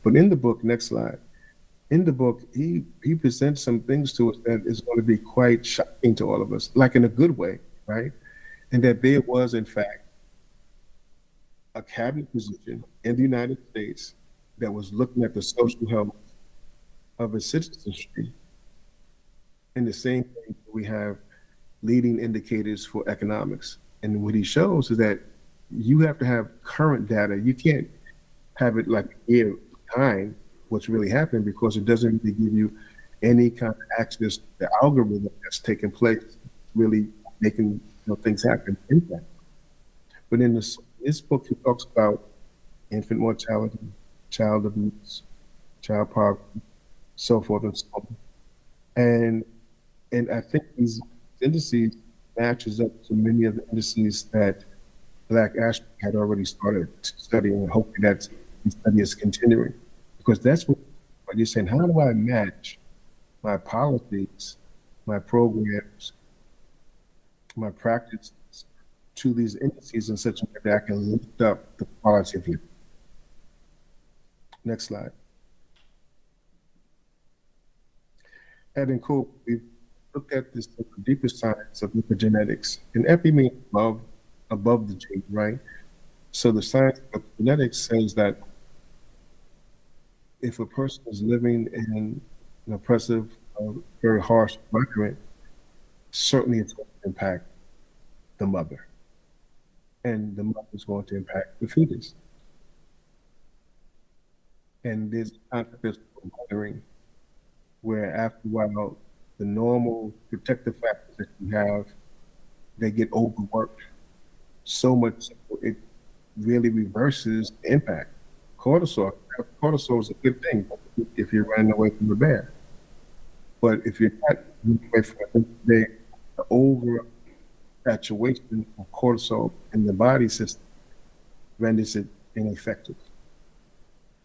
But in the book, next slide, in the book, he presents some things to us that is going to be quite shocking to all of us, like in a good way, right? And that there was, in fact, a cabinet position in the United States that was looking at the social health of a citizenry in the same way we have leading indicators for economics. And what he shows is that you have to have current data. You can't have it like a year behind what's really happening, because it doesn't really give you any kind of access to the algorithm that's taking place, really making things happen. Impact. But in this book, he talks about infant mortality, child abuse, child poverty, so forth and so on. And I think these indices matches up to many of the indices that Black Asheville had already started studying, and hopefully that study is continuing, because that's what you're saying. How do I match my policies, my programs, my practices to these indices in such a way that I can lift up the quality of living? Next slide. And in Cope, we've looked at this the deepest science of epigenetics, and epi means above the gene, right? So the science of genetics says that if a person is living in an oppressive, very harsh environment, certainly it's going to impact the mother, and the mother is going to impact the fetus. And there's a concept of mothering, where after a while, the normal protective factors that you have, they get overworked so much so it really reverses the impact. cortisol. Cortisol is a good thing if you're running away from a bear. But if you're not running away from it, the over saturation of cortisol in the body system renders it ineffective.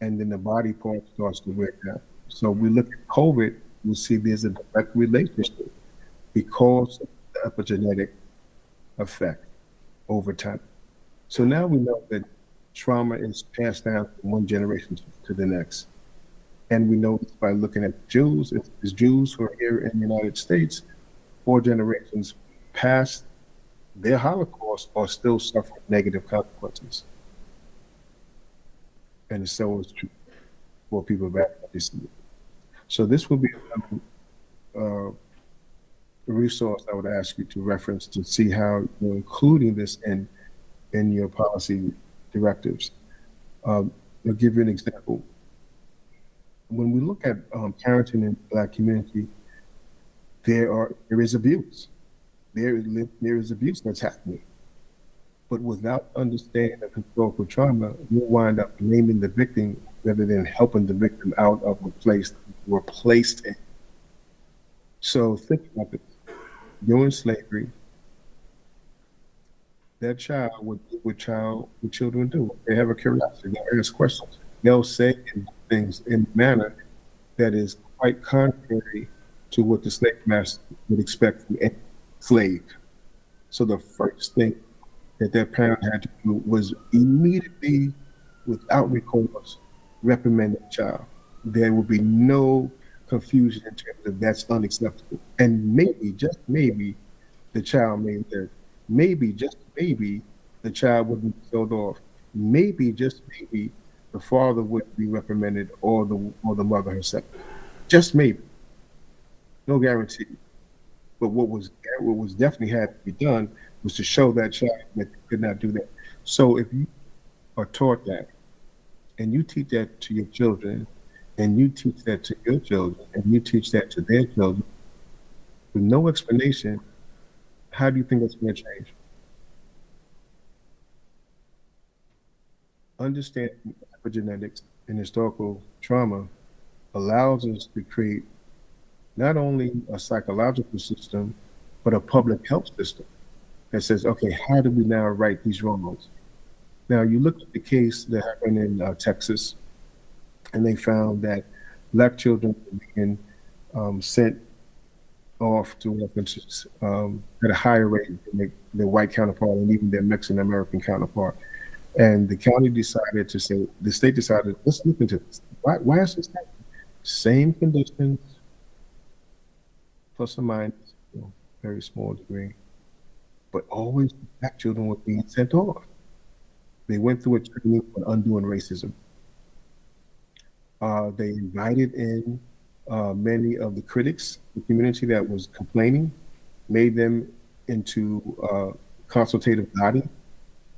And then the body part starts to wear down. So we look at COVID, we see there's a direct relationship because of the epigenetic effect over time. So now we know that trauma is passed down from one generation to the next. And we know this by looking at Jews. It's Jews who are here in the United States, 4 generations past their Holocaust are still suffering negative consequences. And so is true for people back in. So this will be a resource I would ask you to reference to see how you're including this in your policy directives. I'll give you an example. When we look at parenting in the Black community, there is abuse. There is abuse that's happening. But without understanding the historical trauma, you wind up naming the victim rather than helping the victim out of a place they were placed in. So think about this. During slavery, that child would do what children do. They have a curiosity. They'll ask questions. They'll say things in a manner that is quite contrary to what the slave master would expect from any slave. So the first thing that parent had to do was immediately, without recourse, reprimand the child. There will be no confusion in terms of that's unacceptable. And maybe, just maybe, the child may live. Maybe, just maybe, the child wouldn't be sold off. Maybe, just maybe, the father would be reprimanded or the mother herself. Just maybe. No guarantee. But what was definitely had to be done was to show that child that they could not do that. So if you are taught that, and you teach that to your children, and you teach that to your children, and you teach that to their children, with no explanation, how do you think that's going to change? Understanding epigenetics and historical trauma allows us to create not only a psychological system, but a public health system that says, okay, how do we now right these wrongs? Now, you look at the case that happened in Texas, and they found that Black children were being sent off to orphanages at a higher rate than their white counterpart and even their Mexican American counterpart. And the county decided to say, the state decided, let's look into this. Why is this happening? Same conditions, plus or minus, very small degree, but always Black children were being sent off. They went through a training on undoing racism. They invited in many of the critics, the community that was complaining, made them into a consultative body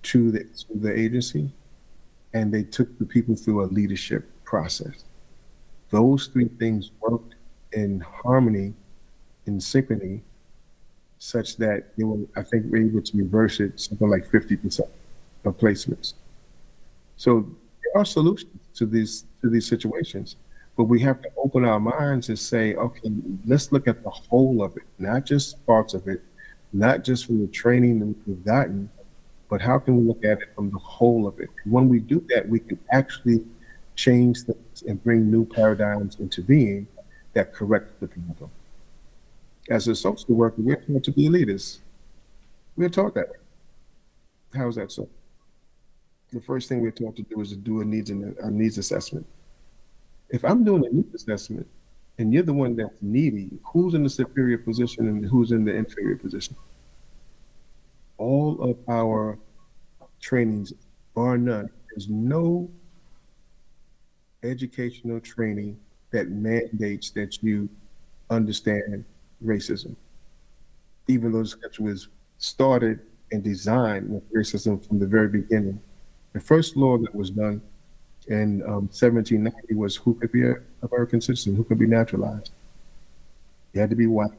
to the agency, and they took the people through a leadership process. Those 3 things worked in harmony, in synchrony, such that they were, I think, able to reverse it something like 50% of placements. So there are solutions to these situations, but we have to open our minds and say, okay, let's look at the whole of it, not just parts of it, not just from the training that we've gotten, but how can we look at it from the whole of it? When we do that, we can actually change things and bring new paradigms into being that correct the problem. As a social worker, we're taught to be leaders. We're taught that. How is that so? The first thing we're taught to do is to do a needs assessment. If I'm doing a needs assessment and you're the one that's needy, who's in the superior position and who's in the inferior position? All of our trainings, bar none, there's no educational training that mandates that you understand racism, even though this country was started and designed with racism from the very beginning. The first law that was done in 1790 was who could be an American citizen, who could be naturalized. You had to be white,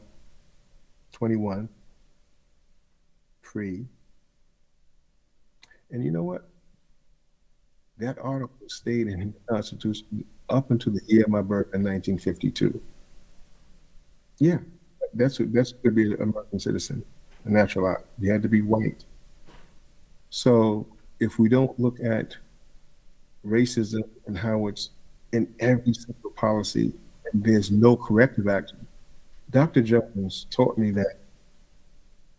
21, free. And you know what? That article stayed in the Constitution up until the year of my birth in 1952. Yeah, that's to be an American citizen, a naturalized. You had to be white. So if we don't look at racism and how it's in every single policy, and there's no corrective action. Dr. Jones taught me that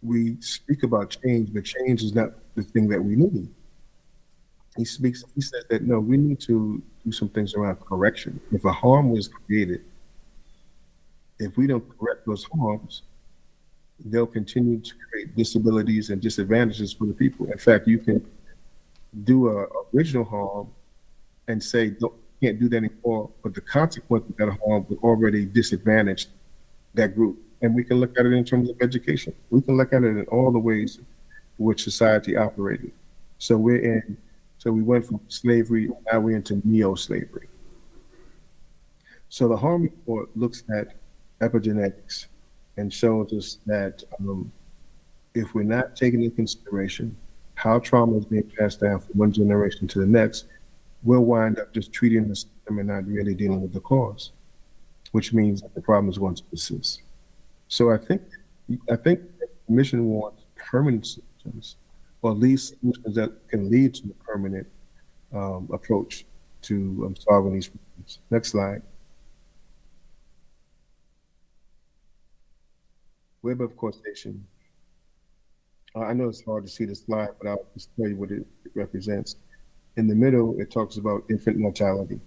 we speak about change, but change is not the thing that we need. He said that no, we need to do some things around correction. If a harm was created, if we don't correct those harms, they'll continue to create disabilities and disadvantages for the people. In fact, you can do a original harm and say, don't, can't do that anymore, but the consequence of that harm would already disadvantage that group. And we can look at it in terms of education. We can look at it in all the ways in which society operated. So we went from slavery, now we're into neo-slavery. So the harm report looks at epigenetics and shows us that if we're not taking into consideration how trauma is being passed down from one generation to the next, we'll wind up just treating the symptom and not really dealing with the cause, which means that the problem is going to persist. So I think the commission wants permanent solutions, or at least solutions that can lead to a permanent approach to solving these problems. Next slide. Web of causation. I know it's hard to see the slide, but I'll just tell you what it represents. In the middle, it talks about infant mortality.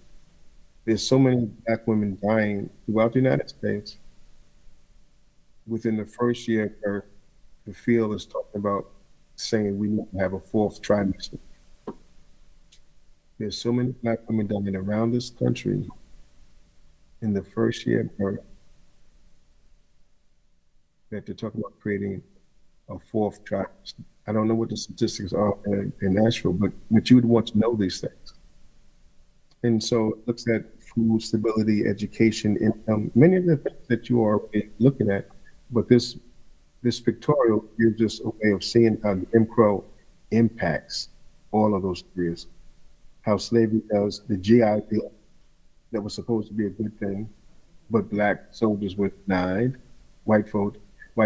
There's so many Black women dying throughout the United States. Within the first year of birth, the field is talking about saying we need to have a fourth trimester. There's so many Black women dying around this country in the first year of birth that they're talking about creating a fourth trimester. I don't know what the statistics are in Nashville, but you would want to know these things. And so it looks at food stability, education, income, many of the things that you are already looking at. But this pictorial gives us a way of seeing how Jim Crow impacts all of those areas. How slavery does, the GI Bill that was supposed to be a good thing, but Black soldiers were denied, white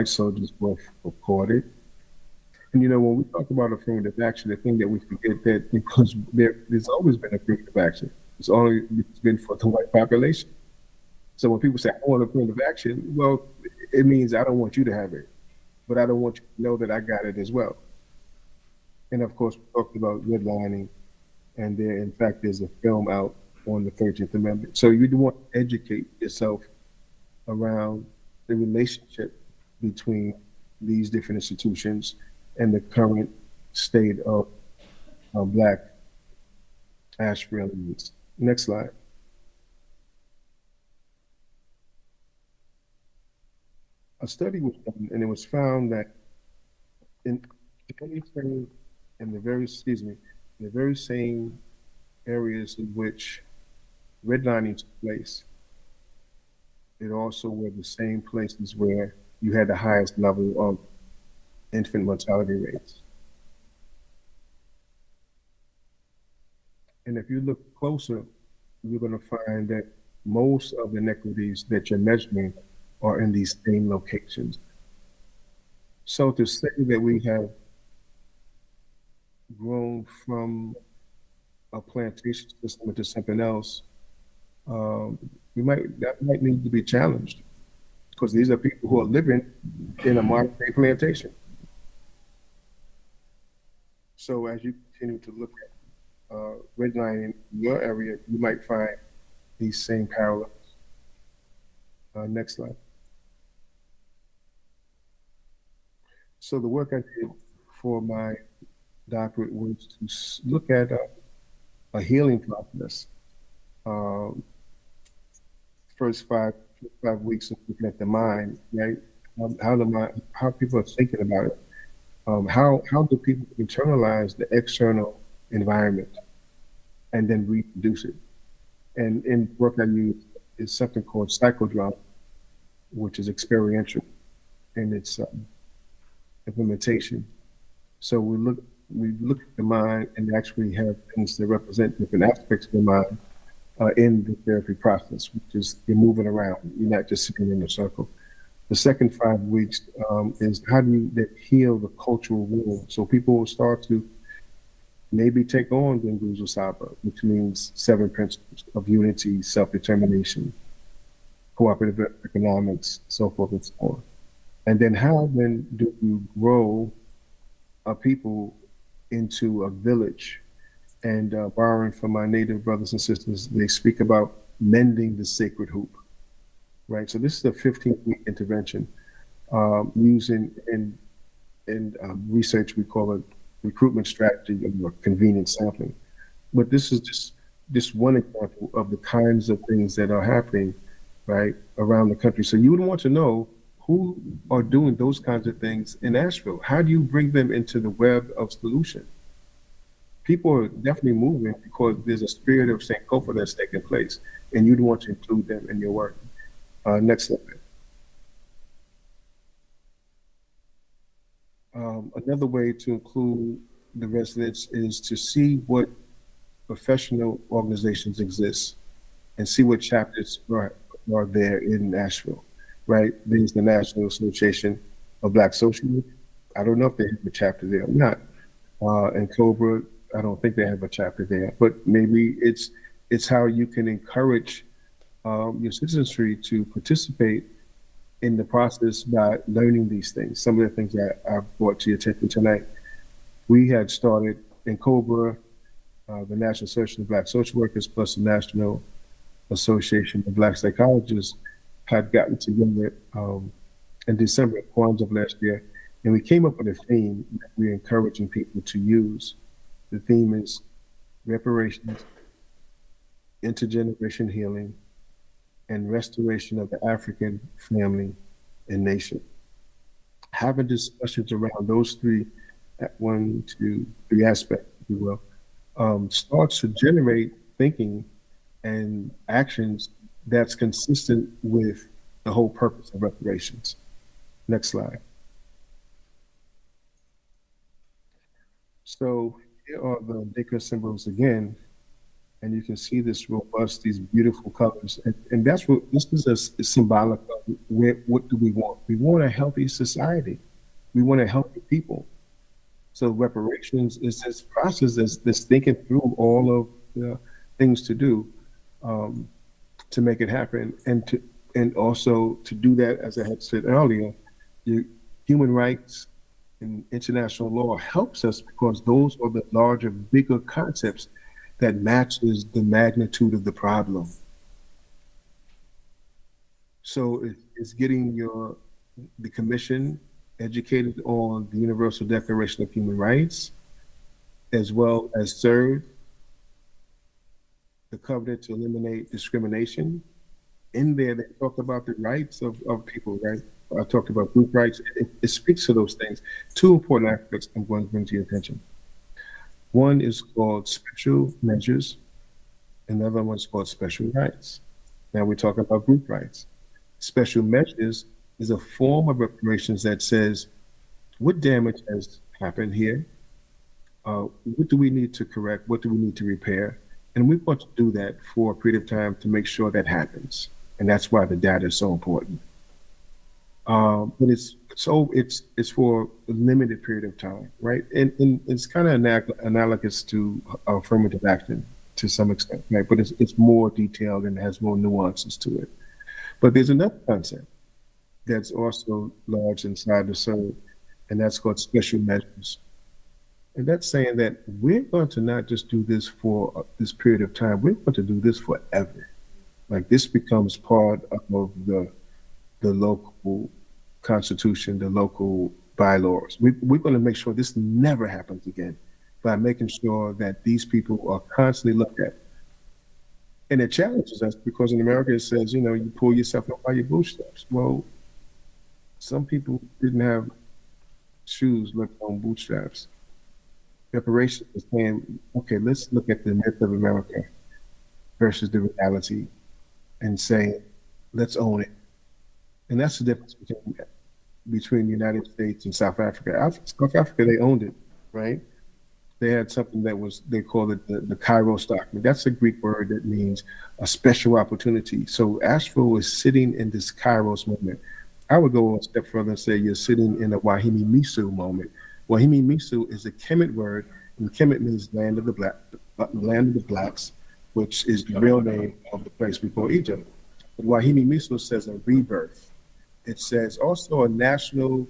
soldiers were recorded. And you know, when we talk about affirmative action, the thing that we forget that because there's always been affirmative action. It's been for the white population. So when people say, I want affirmative action, well, it means I don't want you to have it, but I don't want you to know that I got it as well. And of course, we talked about redlining, and there, in fact, there's a film out on the 13th Amendment. So you do want to educate yourself around the relationship between these different institutions and the current state of Black Ashevilleans. Next slide. A study was done, and it was found that in the very same areas in which redlining took place, it also were the same places where you had the highest level of infant mortality rates. And if you look closer, you're going to find that most of the inequities that you're measuring are in these same locations. So to say that we have grown from a plantation system into something else, that might need to be challenged, because these are people who are living in a modern day plantation. So as you continue to look at redlining in your area, you might find these same parallels. Next slide. So the work I did for my doctorate was to look at a healing process. First five weeks of looking at the mind, right? How people are thinking about it. How do people internalize the external environment and then reproduce it? And in work I use is something called psychodrama, which is experiential in its implementation. So we look we look at the mind and actually have things that represent different aspects of the mind in the therapy process, which is you're moving around. You're not just sitting in a circle. The second 5 weeks is how do you heal the cultural wound? So people will start to maybe take on the Nguzo Saba, which means 7 principles of unity, self-determination, cooperative economics, so forth and so on. And then how then do you grow a people into a village? And borrowing from my native brothers and sisters, they speak about mending the sacred hoop, right? So this is a 15-week intervention using in research we call it recruitment strategy or convenient sampling. But this is just one example of the kinds of things that are happening, right, around the country. So you would want to know who are doing those kinds of things in Asheville. How do you bring them into the web of solution? People are definitely moving because there's a spirit of Sankofa that's taking place, and you'd want to include them in your work. Next slide. Another way to include the residents is to see what professional organizations exist and see what chapters are there in Nashville, right? There's the National Association of Black Social Work. I don't know if they have a chapter there or not. And Cobra, I don't think they have a chapter there, but maybe it's how you can encourage your citizenry to participate in the process by learning these things. Some of the things that I've brought to your attention tonight. We had started in Cobra, the National Association of Black Social Workers plus the National Association of Black Psychologists had gotten together in December, Kwanzaa of last year, and we came up with a theme that we're encouraging people to use. The theme is reparations, intergeneration healing, and restoration of the African family and nation. Having discussions around those three, 1, 2, 3 aspects, if you will, starts to generate thinking and actions that's consistent with the whole purpose of reparations. Next slide. So here are the Deka symbols again, and you can see this robust, these beautiful colors, and that's what this is a symbolic of what do we want? We want a healthy society. We want a healthy people. So reparations is this process, this thinking through all of the things to do to make it happen, and also to do that, as I had said earlier, human rights and international law helps us because those are the larger, bigger concepts that matches the magnitude of the problem. So it's getting the commission educated on the Universal Declaration of Human Rights, as well as CERD, the Covenant to Eliminate Discrimination. In there, they talk about the rights of people, right? I talked about group rights. It speaks to those things. 2 important aspects I'm going to bring to your attention. One is called special measures, and the other one is called special rights. Now we're talking about group rights. Special measures is a form of reparations that says, what damage has happened here? What do we need to correct? What do we need to repair? And we want to do that for a period of time to make sure that happens. And that's why the data is so important. But it's for a limited period of time, right? And it's kind of analogous to affirmative action to some extent, right? But it's more detailed and has more nuances to it. But there's another concept that's also large inside the CERD, and that's called special measures. And that's saying that we're going to not just do this for this period of time, we're going to do this forever. Like this becomes part of the local constitution, the local bylaws. We're going to make sure this never happens again by making sure that these people are constantly looked at. And it challenges us because in America it says, you pull yourself up by your bootstraps. Well, some people didn't have shoes left on bootstraps. Reparations is saying, okay, let's look at the myth of America versus the reality and say, let's own it. And that's the difference between the United States and South Africa. South Africa, they owned it, right? they had something that was, they called it the Kairos document. That's a Greek word that means a special opportunity. So Asheville is sitting in this Kairos moment. I would go a step further and say you're sitting in a Wahine Misu moment. Wahine Misu is a Kemet word, and Kemet means land of the blacks, which is the real name of the place before Egypt. But Wahine Misu says a rebirth. It says also a national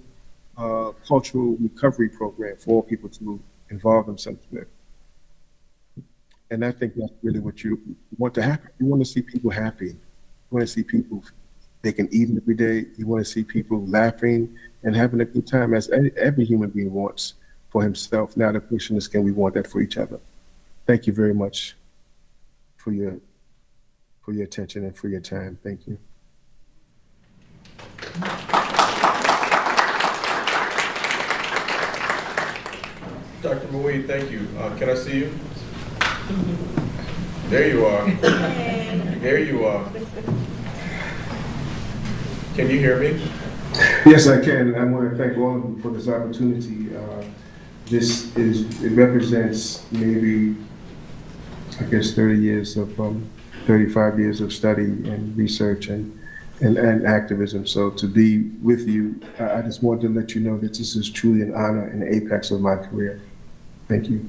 cultural recovery program for all people to involve themselves with. And I think that's really what you want to happen. You want to see people happy. You want to see people, they can eat every day. You want to see people laughing and having a good time, as every human being wants for himself. Now the question is, can we want that for each other? Thank you very much for your attention and for your time. Thank you. Dr. Mouid, thank you. Can I see you? There you are. There you are. Can you hear me? Yes, I can. I want to thank all of you for this opportunity. It represents maybe, I guess, 35 years of study and research and activism. So to be with you, I just want to let you know that this is truly an honor and the apex of my career. Thank you.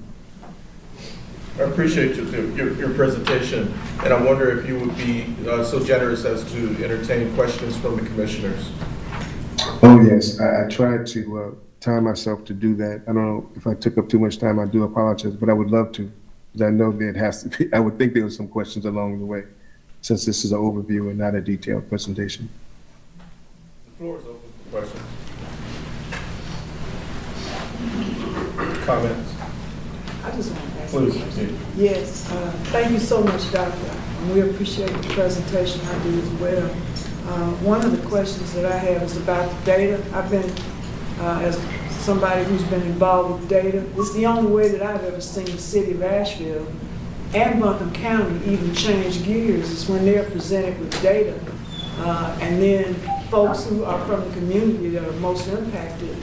I appreciate your presentation, and I wonder if you would be so generous as to entertain questions from the commissioners. Oh, yes. I tried to time myself to do that. I don't know if I took up too much time. I do apologize, but I would love to, because I know there has to be, I would think there were some questions along the way, since this is an overview and not a detailed presentation. The floor is open for questions. Comments? I just want to ask Please. a question. Yes, thank you so much, Doctor. We appreciate the presentation. I do as well. One of the questions that I have is about the data. I've been, as somebody who's been involved with data, it's the only way that I've ever seen the city of Asheville and Buncombe County even change gears is when they're presented with data. And then folks who are from the community that are most impacted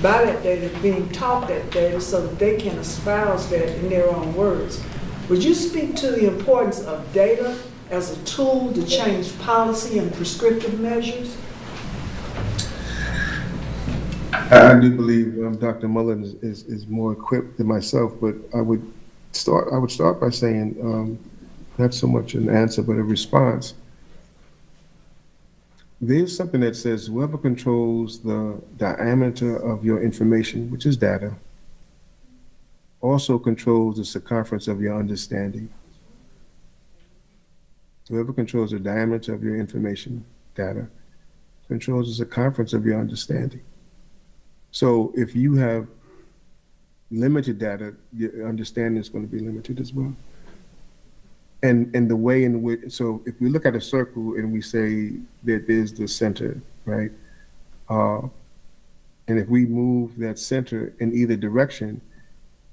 by that data being taught that data so that they can espouse that in their own words. Would you speak to the importance of data as a tool to change policy and prescriptive measures? I do believe Dr. Mullen is more equipped than myself, but I would start by saying, not so much an answer, but a response. There's something that says whoever controls the diameter of your information, which is data, also controls the circumference of your understanding. Whoever controls the diameter of your information, data, controls the circumference of your understanding. So if you have limited data, your understanding is going to be limited as well. And the way in which, so if we look at a circle and we say that there's the center, right? And if we move that center in either direction,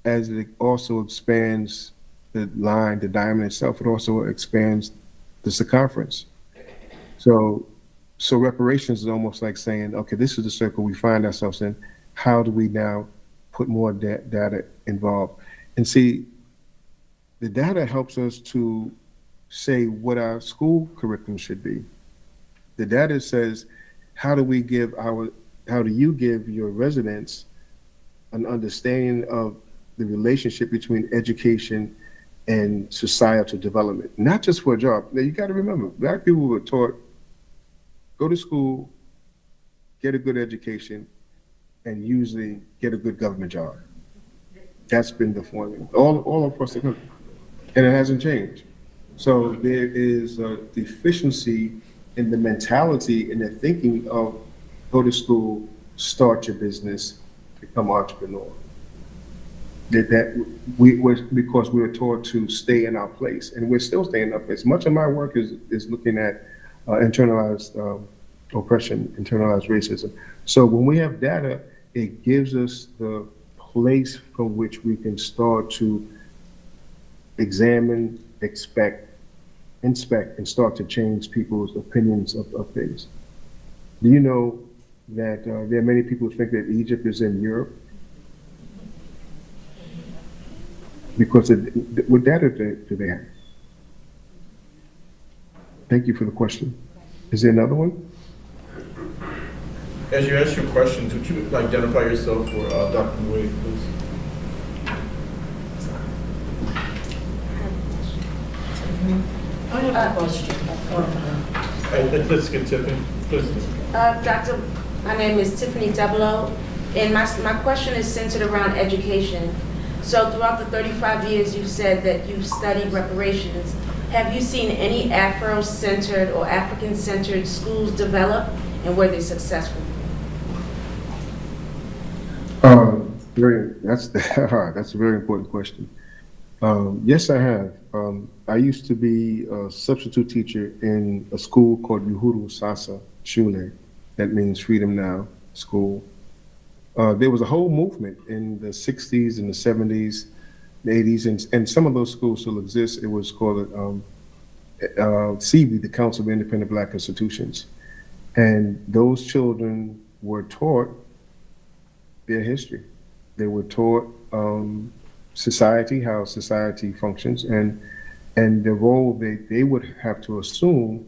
as it also expands the line, the diamond itself, it also expands the circumference. So reparations is almost like saying, okay, this is the circle we find ourselves in. How do we now put more data involved? And see, the data helps us to say what our school curriculum should be. The data says, how do you give your residents an understanding of the relationship between education and societal development, not just for a job. Now you got to remember, Black people were taught, go to school, get a good education, and usually get a good government job. That's been the formula all across the country. And it hasn't changed. So there is a deficiency in the mentality and the thinking of go to school, start your business, become entrepreneur. Because we were taught to stay in our place, and we're still staying in our place. Much of my work is looking at internalized oppression, internalized racism. So when we have data, it gives us the place from which we can start to examine, inspect, and start to change people's opinions of things. Do you know that there are many people who think that Egypt is in Europe? Because what data do they have? Thank you for the question. Is there another one? As you ask your questions, would you identify yourself for Dr. Wade, please? I have a question. Let's get Tiffany, please. Doctor, my name is Tiffany Debelo, and my question is centered around education. So throughout the 35 years you've said that you've studied reparations, have you seen any Afro-centered or African-centered schools develop, and were they successful? That's that's a very important question. Yes, I have. I used to be a substitute teacher in a school called Uhuru Sasa Shule. That means Freedom Now School. There was a whole movement in the 60s and the 70s, the 80s, and some of those schools still exist. It was called CB, the Council of Independent Black Institutions. And those children were taught their history. They were taught society, how society functions, and the role they would have to assume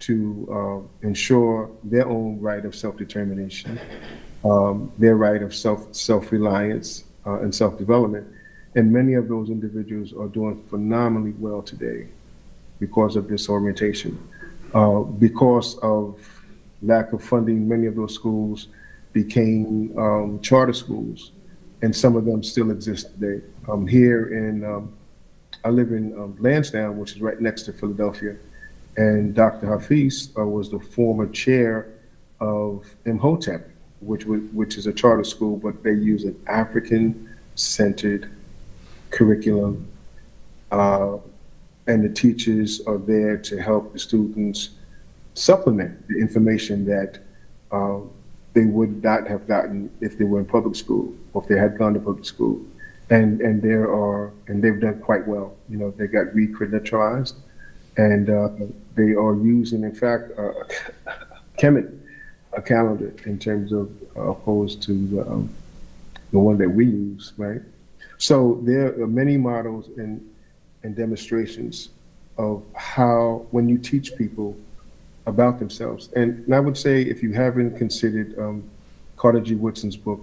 to ensure their own right of self-determination, their right of self-reliance and self-development. And many of those individuals are doing phenomenally well today because of this orientation. Because of lack of funding, many of those schools became charter schools, and some of them still exist today. I live in Lansdowne, which is right next to Philadelphia, and Dr. Hafiz was the former chair of Imhotep, which is a charter school, but they use an African-centered curriculum, and the teachers are there to help the students supplement the information that they would not have gotten if they were in public school or if they had gone to public school. And they've done quite well. You know, they got re-credentialized, and they are using, in fact, a calendar in terms of opposed to the one that we use, right? So there are many models and demonstrations of how, when you teach people about themselves, and I would say, if you haven't considered Carter G. Woodson's book,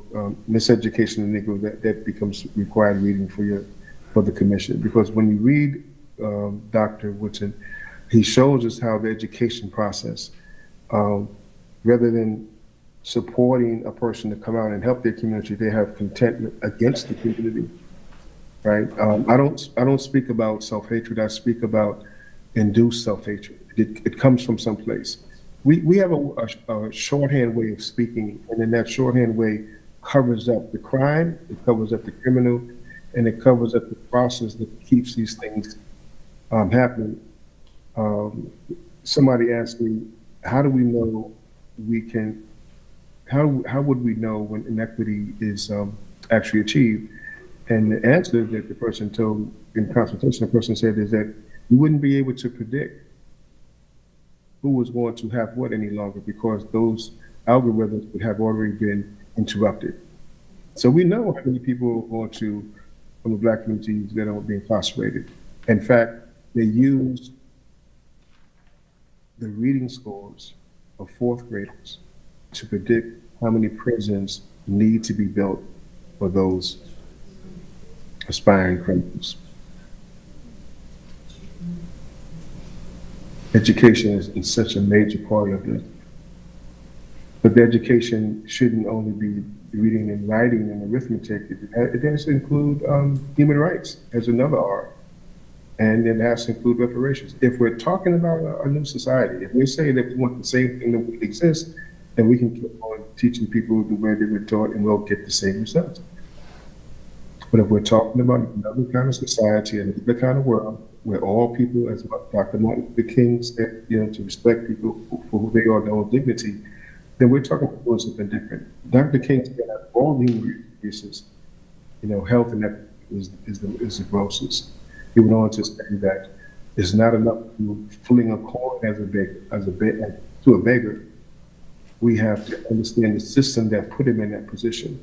Miseducation of the Negro, that becomes required reading for the commission. Because when you read Dr. Woodson, he shows us how the education process, rather than supporting a person to come out and help their community, they have contentment against the community, right? I don't speak about self-hatred. I speak about induced self-hatred. It comes from someplace. We have a shorthand way of speaking, and then that shorthand way covers up the crime, it covers up the criminal, and it covers up the process that keeps these things happening. Somebody asked me, how do we know how would we know when inequity is actually achieved? And the answer that the person told in consultation, the person said, is that you wouldn't be able to predict who was going to have what any longer, because those algorithms would have already been interrupted. So we know how many people are going to, from the Black communities, that are being incarcerated. In fact, they use the reading scores of fourth graders to predict how many prisons need to be built for those aspiring criminals. Education is such a major part of this. But the education shouldn't only be reading and writing and arithmetic. It has to include human rights as another R. And it has to include reparations. If we're talking about a new society, if we say that we want the same thing that would exist, then we can keep on teaching people the way they were taught, and we'll get the same results. But if we're talking about another kind of society, another kind of world, where all people, as Dr. Martin Luther King said, to respect people for who they are, their own dignity, then we're talking about something different. Dr. King said that all human resources, health and equity is the grossest. He went on to say that it's not enough to fling a coin to a beggar. We have to understand the system that put him in that position,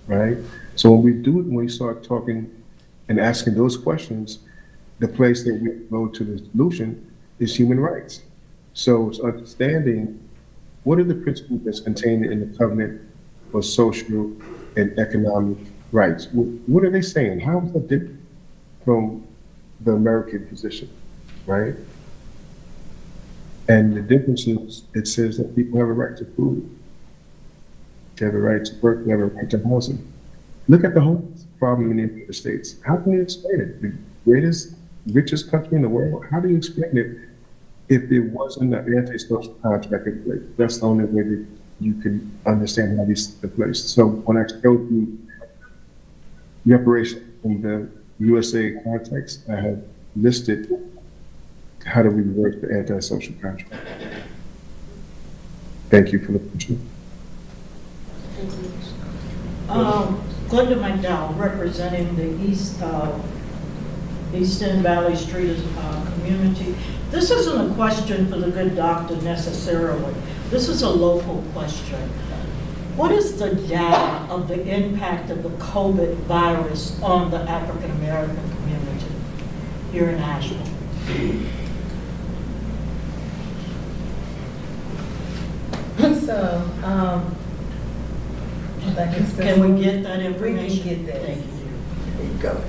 right? So when we start talking and asking those questions, the place that we go to the solution is human rights. So it's understanding what are the principles that's contained in the covenant for social and economic rights. What are they saying? How is that different from the American position, right? And the difference is it says that people have a right to food, they have a right to work, they have a right to housing. Look at the homeless problem in the United States. How can you explain it? The greatest, richest country in the world, how do you explain it if there wasn't an anti-social contract in place? That's the only way that you can understand how these things are placed. So when I showed you reparations in the USA context, I have listed how do we reverse the anti-social contract. Thank you for the question. Glenda McDowell, representing the Eastern Valley Street community. This isn't a question for the good doctor necessarily. This is a local question. What is the data of the impact of the COVID virus on the African American community here in Asheville? So, Can we get that information? We can get that. Thank you. There you go.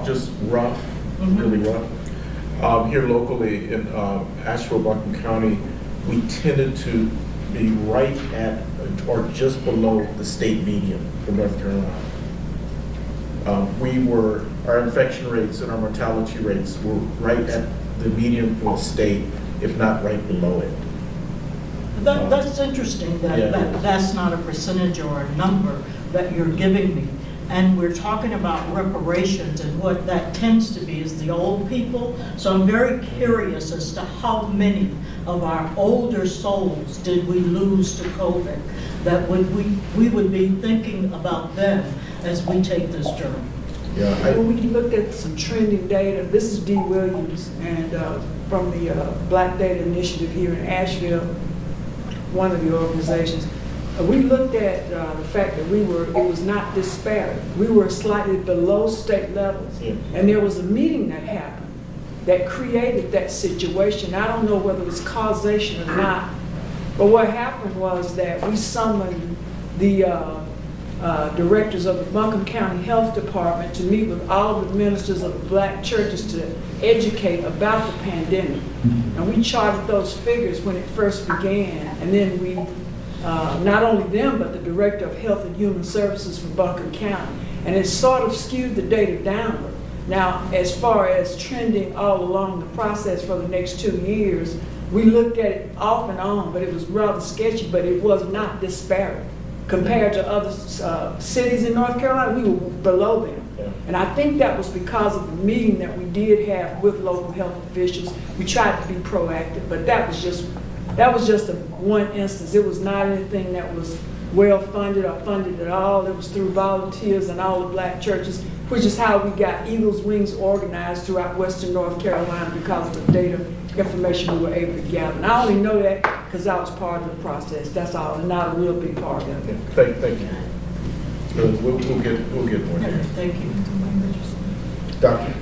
Just rough, really rough. Here locally in Asheville, Buncombe County, we tended to be right at or just below the state median for North Carolina. Our infection rates and our mortality rates were right at the median for the state, if not right below it. That's interesting that that's not a percentage or a number that you're giving me. And we're talking about reparations, and what that tends to be is the old people. So I'm very curious as to how many of our older souls did we lose to COVID that we would be thinking about them as we take this journey. Yeah, When we looked at some trending data, this is Dee Williams, and from the Black Data Initiative here in Asheville, one of the organizations. We looked at the fact that it was not disparate. We were slightly below state levels. Yeah. And there was a meeting that happened that created that situation. I don't know whether it was causation or not, but what happened was that we summoned the directors of the Buncombe County Health Department to meet with all the ministers of the black churches to educate about the pandemic. And we charted those figures when it first began, and then we not only them, but the Director of Health and Human Services for Buncombe County. And it sort of skewed the data downward. Now, as far as trending all along the process for the next 2 years, we looked at it off and on, but it was rather sketchy, but it was not disparate. Compared to other cities in North Carolina, we were below them. Yeah. And I think that was because of the meeting that we did have with local health officials. We tried to be proactive, but that was just one instance. It was not anything that was well funded or funded at all. It was through volunteers and all the black churches, which is how we got Eagles Wings organized throughout Western North Carolina because of the data information we were able to gather. And I only know that because I was part of the process. That's all, and not a real big part of it. Thank you. We'll get more there. Thank you. Doctor?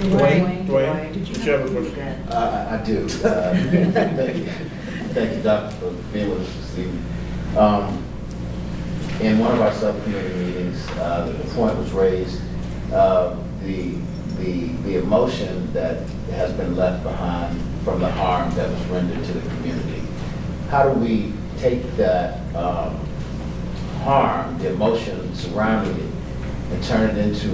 Dwayne, did you have a question? I do. Thank you, Doctor, for being with us this evening. In one of our subcommittee meetings, the point was raised, the emotion that has been left behind from the harm that was rendered to the community. How do we take that harm, the emotion surrounding it, and turn it into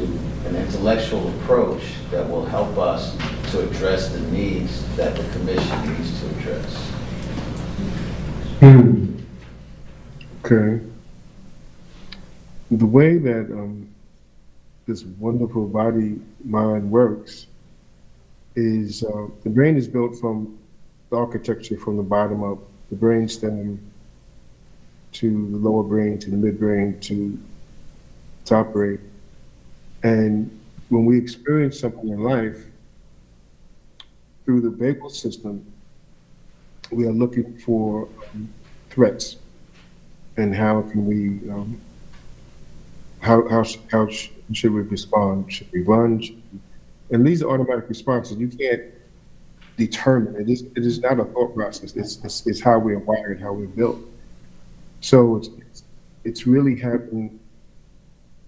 an intellectual approach that will help us to address the needs that the commission needs to address? Okay. The way that this wonderful body mind works is the brain is built from the architecture from the bottom up, the brainstem to the lower brain to the midbrain to top brain. And when we experience something in life, through the vagal system, we are looking for threats. and how can we, how should we respond? Should we run? And these are automatic responses. You can't determine it. It is not a thought process. It's how we're wired, how we're built. So it's really having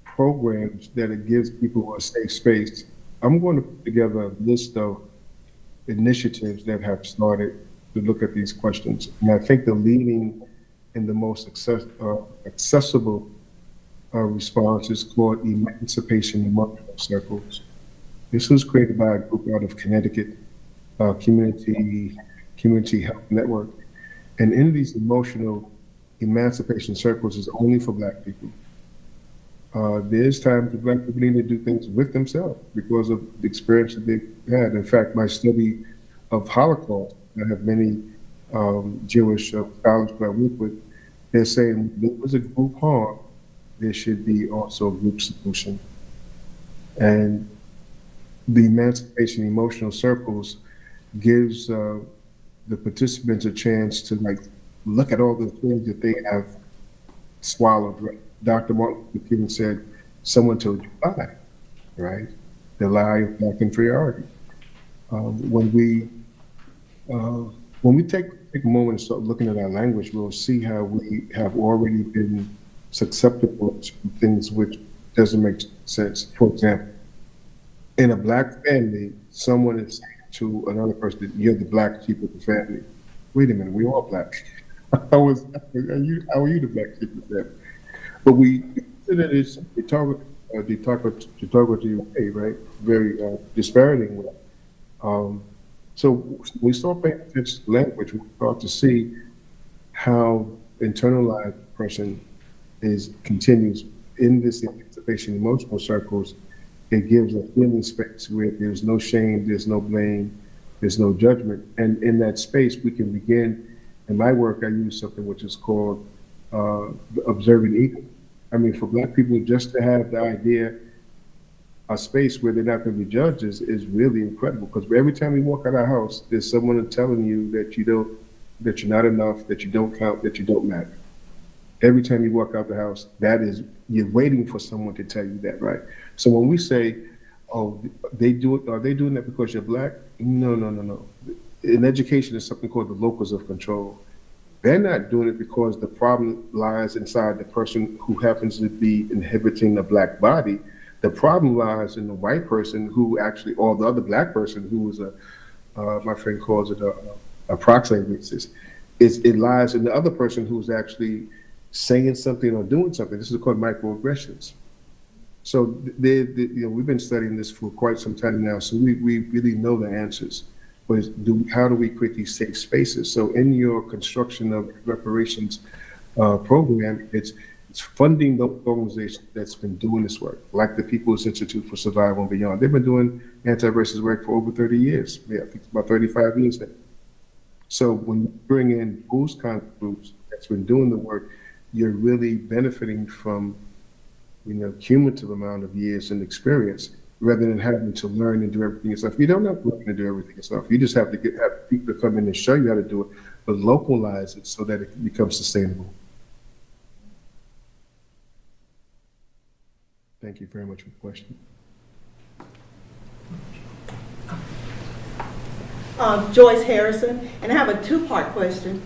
programs that it gives people a safe space. I'm going to put together a list of initiatives that have started to look at these questions. And I think the leading and the most accessible response is called Emancipation Emotional Circles. This was created by a group out of Connecticut, Community Health Network. And in these emotional emancipation circles is only for Black people. There's times that Black people need to do things with themselves because of the experience that they've had. In fact, my study of Holocaust, I have many Jewish scholars who I work with, they're saying there was a group harm, there should be also a group solution. And the Emancipation Emotional Circles gives the participants a chance to look at all the things that they have swallowed. Right? Dr. Martin Luther King said, someone told you a lie, right? The lie of Black inferiority. When we take a moment and start looking at our language, we'll see how we have already been susceptible to things which doesn't make sense. For example, in a Black family, someone is saying to another person, you're the Black sheep of the family. Wait a minute, we all Black. How are you the Black sheep of the family? But we consider this derogatory way, right? Very disparaging way. So we start paying attention to language, we start to see how internalized the person continues in this emancipation emotional circles. It gives a healing space where there's no shame, there's no blame, there's no judgment. And in that space, we can begin, in my work, I use something which is called the observant eagle. I mean, for Black people, just to have the idea, a space where they're not going to be judged is really incredible. Because every time you walk out of our house, there's someone telling you that that you're not enough, that you don't count, that you don't matter. Every time you walk out the house, you're waiting for someone to tell you that, right? So when we say, "Oh, are they doing that because you're Black?" No. In education, there's something called the locus of control. They're not doing it because the problem lies inside the person who happens to be inhabiting the Black body. The problem lies in the white person or the other Black person who is my friend calls it a proxy racist. It lies in the other person who's actually saying something or doing something. This is called microaggressions. So we've been studying this for quite some time now, so we really know the answers. But how do we create these safe spaces? So in your construction of reparations program, it's funding those organizations that's been doing this work, like the People's Institute for Survival and Beyond. They've been doing anti-racist work for over 30 years. Yeah, I think it's about 35 years now. So when you bring in those kinds of groups that's been doing the work, you're really benefiting from cumulative amount of years and experience, rather than having to learn and do everything yourself. You don't have to learn and do everything yourself. You just have to have people to come in and show you how to do it, but localize it so that it becomes sustainable. Thank you very much for the question. Joyce Harrison, and I have a two-part question.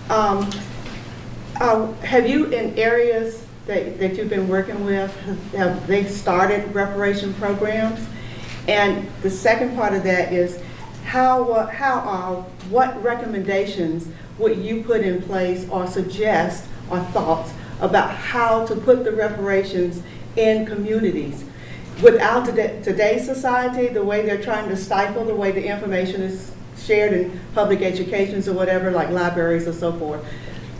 Have you, in areas that you've been working with, have they started reparation programs? And the second part of that is, what recommendations would you put in place or suggest or thoughts about how to put the reparations in communities? Without today's society, the way they're trying to stifle the way the information is shared in public educations or whatever, like libraries or so forth,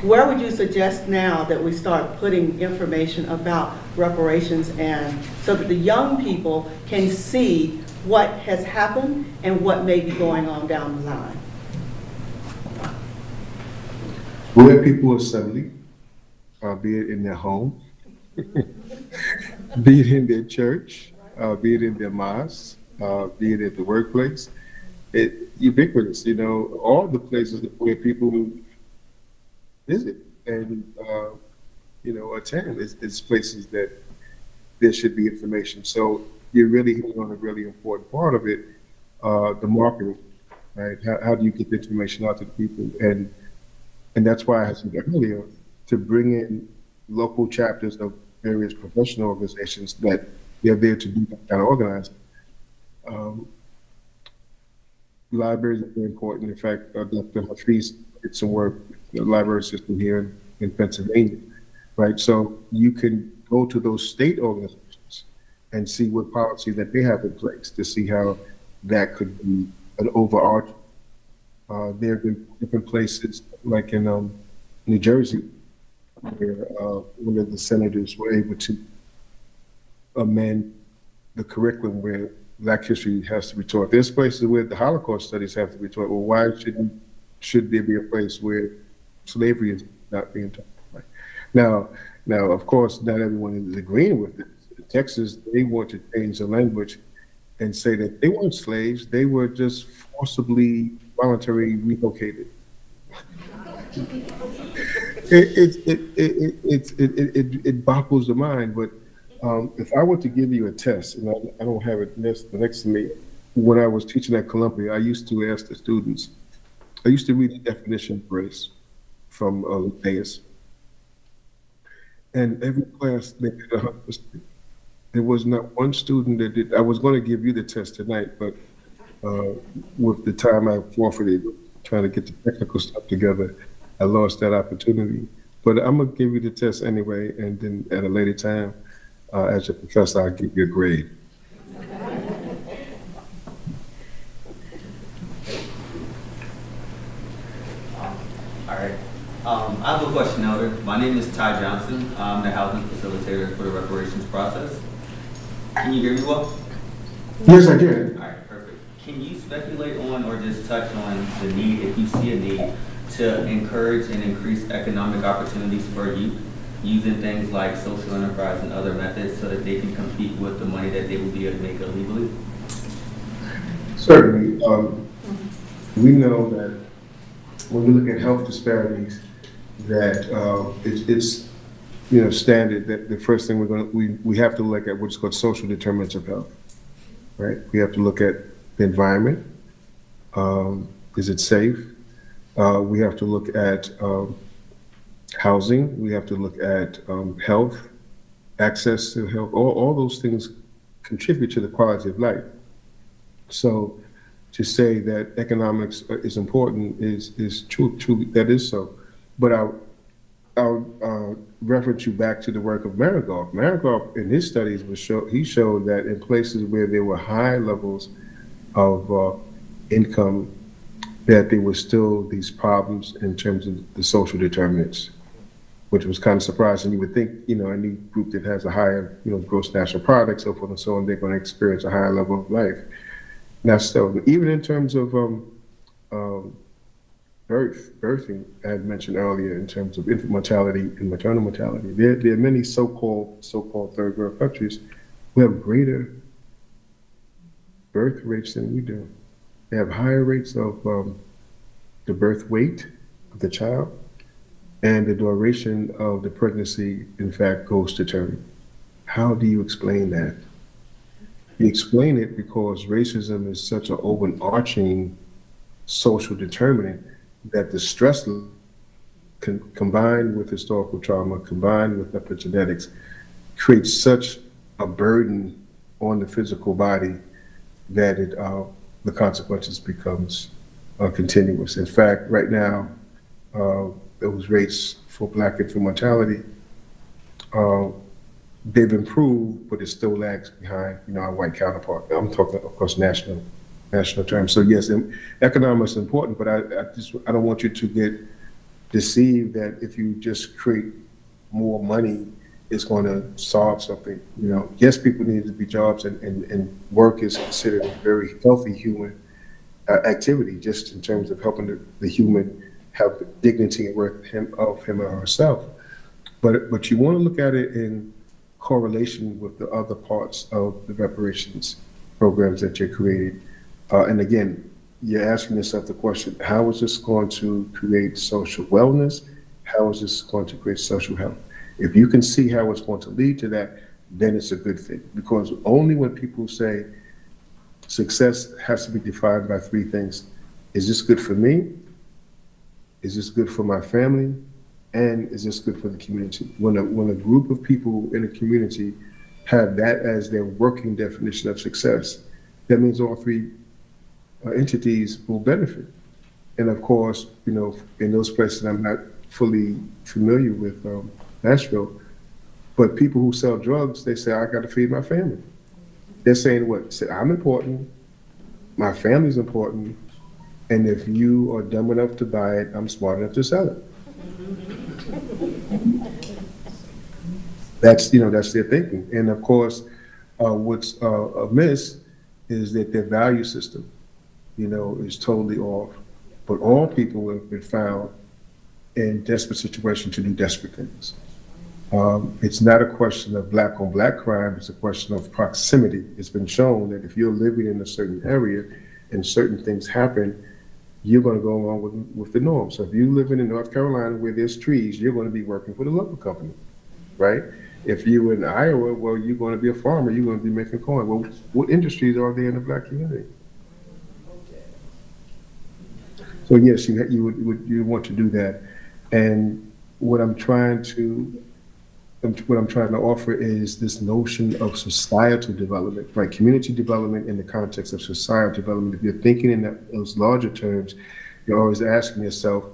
where would you suggest now that we start putting information about reparations, and so that the young people can see what has happened and what may be going on down the line? Where people assembly, be it in their home, be it in their church, be it in their mosque, be it at the workplace, ubiquitous, all the places where people visit. And attend. It's places that there should be information. So you're really hitting on a really important part of it, the marketing, right? How do you get the information out to the people? And that's why I said earlier, to bring in local chapters of various professional organizations that they're there to do that kind of organizing. Libraries are very important. In fact, Dr. Hafiz did some work in the library system here in Pennsylvania, right? So you can go to those state organizations and see what policy that they have in place to see how that could be an overarching. There have been different places, like in New Jersey, where one of the senators were able to amend the curriculum where Black history has to be taught. There's places where the Holocaust studies have to be taught. Well, why should there be a place where slavery is not being taught? Right? Now, of course, not everyone is agreeing with this. In Texas, they want to change the language and say that they weren't slaves; they were just forcibly, voluntarily relocated. It boggles the mind, but if I were to give you a test, and I don't have it next to me, when I was teaching at Columbia, I used to ask the students, I used to read the definition of race from Linnaeus. And every class, they did 100%. There was not one student that did. I was going to give you the test tonight, but with the time I forfeited trying to get the technical stuff together, I lost that opportunity. But I'm going to give you the test anyway, and then at a later time, as a professor, I'll give you a grade. All right. I have a question, Elder. My name is Ty Johnson. I'm the housing facilitator for the reparations process. Can you hear me well? Yes, I can. All right, perfect. Can you speculate on or just touch on the need, if you see a need, to encourage and increase economic opportunities for youth, using things like social enterprise and other methods so that they can compete with the money that they will be able to make illegally? Certainly. We know that when we look at health disparities, that it's standard that the first thing we have to look at what's called social determinants of health, right? We have to look at the environment. Is it safe? We have to look at housing. We have to look at health, access to health. All those things contribute to the quality of life. So to say that economics is important is true. That is so. But I'll reference you back to the work of Marigold. Marigold, in his studies, he showed that in places where there were high levels of income, that there were still these problems in terms of the social determinants, which was kind of surprising. You would think, any group that has a higher, gross national product, so forth and so on, they're going to experience a higher level of life. Now, so even in terms of birthing, I had mentioned earlier, in terms of infant mortality and maternal mortality, there are many so-called third world countries who have greater birth rates than we do. They have higher rates of the birth weight of the child, and the duration of the pregnancy, in fact, goes to term. How do you explain that? You explain it because racism is such an overarching social determinant that the stress combined with historical trauma, combined with epigenetics, creates such a burden on the physical body that the consequences becomes continuous. In fact, right now, those rates for Black infant mortality, they've improved, but it still lags behind, our white counterpart. I'm talking, of course, national terms. So yes, economics is important, but I don't want you to get deceived that if you just create more money, it's going to solve something. Yes, people need to be jobs, and work is considered a very healthy human activity, just in terms of helping the human have the dignity and worth of him or herself. But you want to look at it in correlation with the other parts of the reparations programs that you're creating. And again, you're asking yourself the question, how is this going to create social wellness? How is this going to create social health? If you can see how it's going to lead to that, then it's a good thing. Because only when people say success has to be defined by three things: is this good for me? Is this good for my family? And is this good for the community? When a group of people in a community have that as their working definition of success, that means all three entities will benefit. And of course, in those places, I'm not fully familiar with Nashville, but people who sell drugs, they say, I got to feed my family. They're saying what? Say, I'm important, my family's important, and if you are dumb enough to buy it, I'm smart enough to sell it. That's their thinking. And of course, what's amiss is that their value system, is totally off. But all people have been found in desperate situations to do desperate things. It's not a question of black on black crime, it's a question of proximity. It's been shown that if you're living in a certain area and certain things happen, you're going to go along with the norm. So if you're living in North Carolina where there's trees, you're going to be working for the local company, right? If you're in Iowa, well, you're going to be a farmer, you're going to be making corn. Well, what industries are there in the black community? So yes, you want to do that. And what I'm trying to offer is this notion of societal development, right? Community development in the context of societal development. If you're thinking in those larger terms, you're always asking yourself,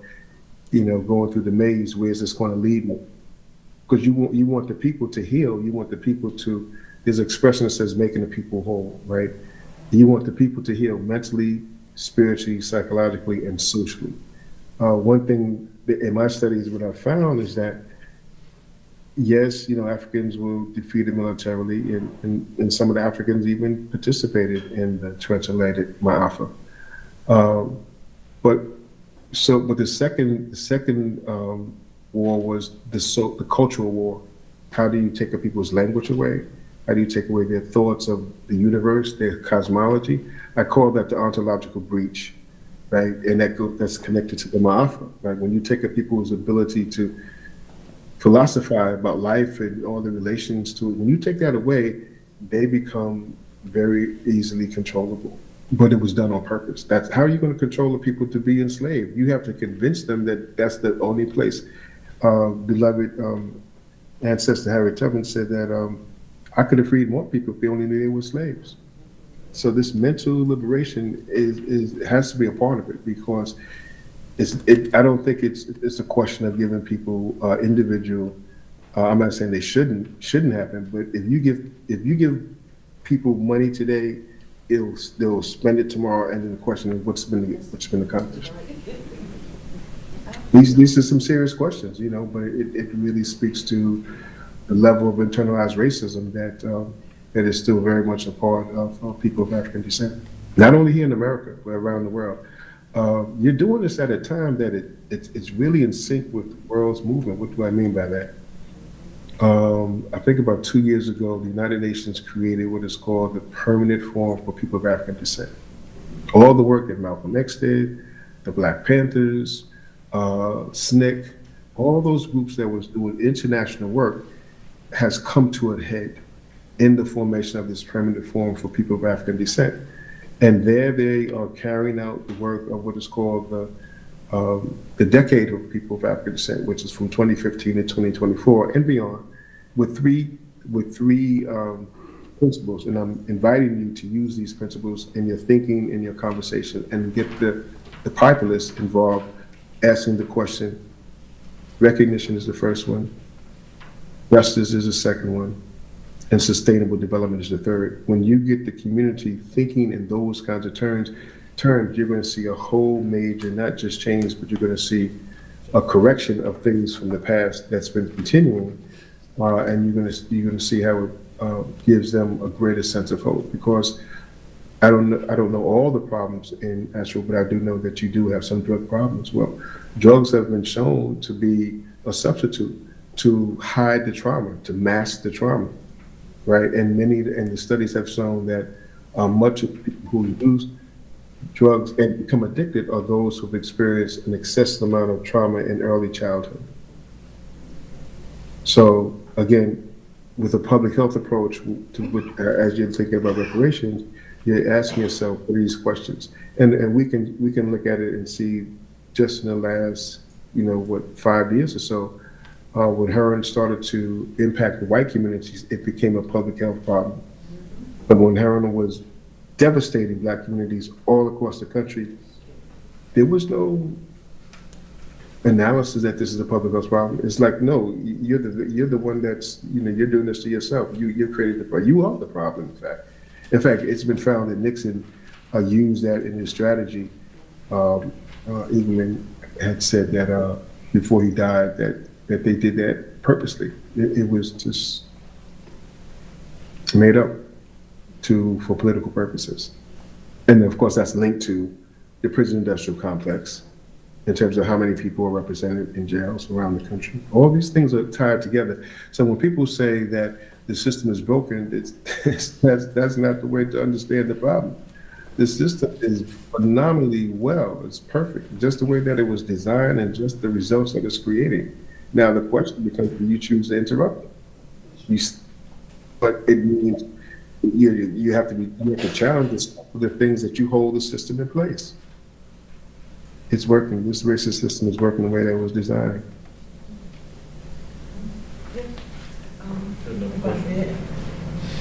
going through the maze, where's this going to lead me? Because you want the people to heal. You want the people to, there's an expression that says making the people whole, right? You want the people to heal mentally, spiritually, psychologically, and socially. One thing that in my studies, what I found is that yes, Africans were defeated militarily, and some of the Africans even participated in the transatlantic Ma'afa. But the second war was the cultural war. How do you take a people's language away? How do you take away their thoughts of the universe, their cosmology? I call that the ontological breach, right? And that's connected to the Ma'afa, right? When you take a people's ability to philosophize about life and all the relations to it, when you take that away, they become very easily controllable. But it was done on purpose. That's how are you going to control the people to be enslaved? You have to convince them that that's the only place. Beloved ancestor Harriet Tubman said that I could have freed more people if they only knew they were slaves. So this mental liberation has to be a part of it, because I don't think it's a question of giving people individual. I'm not saying they shouldn't happen, but if you give people money today, they'll spend it tomorrow, and then the question is what's been accomplished. These are some serious questions, but it really speaks to the level of internalized racism that is still very much a part of people of African descent, not only here in America, but around the world. You're doing this at a time that it's really in sync with the world's movement. What do I mean by that? I think about 2 years ago, the United Nations created what is called the Permanent Forum for People of African Descent. All the work that Malcolm X did, the Black Panthers, SNCC, all those groups that was doing international work has come to a head in the formation of this Permanent Forum for People of African Descent. And there they are carrying out the work of what is called the Decade of People of African Descent, which is from 2015 to 2024 and beyond, with three principles. And I'm inviting you to use these principles in your thinking, in your conversation, and get the populace involved, asking the question. Recognition is the first one, justice is the second one, and sustainable development is the third. When you get the community thinking in those kinds of terms, you're going to see a whole major, not just change, but you're going to see a correction of things from the past that's been continuing, and you're going to see how it gives them a greater sense of hope. Because I don't know all the problems in Asheville, but I do know that you do have some drug problems. Well, drugs have been shown to be a substitute to hide the trauma, to mask the trauma. Right, and the studies have shown that much of people who use drugs and become addicted are those who've experienced an excessive amount of trauma in early childhood. So again, with a public health approach, as you're thinking about reparations, you're asking yourself these questions, and we can look at it and see just in the last 5 years or so, when heroin started to impact the white communities, it became a public health problem. But when heroin was devastating black communities all across the country, there was no analysis that this is a public health problem. It's like, no, you're the one that's, you're doing this to yourself. You created the problem. You are the problem, in fact, it's been found that Nixon used that in his strategy. Eagleman had said that before he died that they did that purposely. It was just made up for political purposes. And of course, that's linked to the prison industrial complex in terms of how many people are represented in jails around the country. All these things are tied together. So when people say that the system is broken, that's not the way to understand the problem. The system is phenomenally well. It's perfect, just the way that it was designed and just the results that it's creating. Now the question becomes, do you choose to interrupt it? But it means you have to challenge the things that you hold the system in place. It's working. This racist system is working the way that it was designed.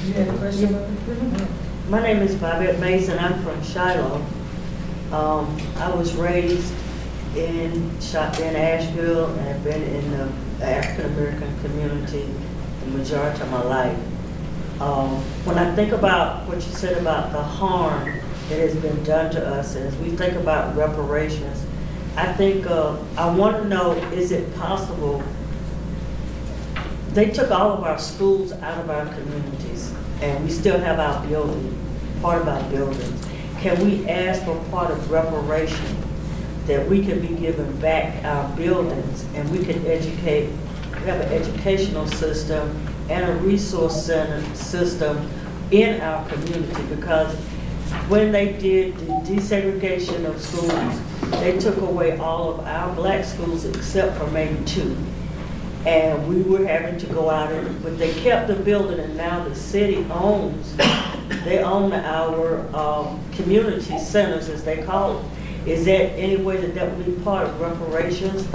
You had a question? My name is Bobette Mason. I'm from Shiloh. I was raised in Asheville and have been in the African American community the majority of my life. When I think about what you said about the harm that has been done to us, as we think about reparations, I think I want to know, is it possible? They took all of our schools out of our communities, and we still have our building, part of our buildings. Can we ask for part of reparation, that we can be given back our buildings and we can have an educational system and a resource center system in our community? Because when they did the desegregation of schools, they took away all of our black schools except for maybe 2. And we were having to go out but they kept the building, and now the city owns our community centers, as they call it. Is there any way that would be part of reparations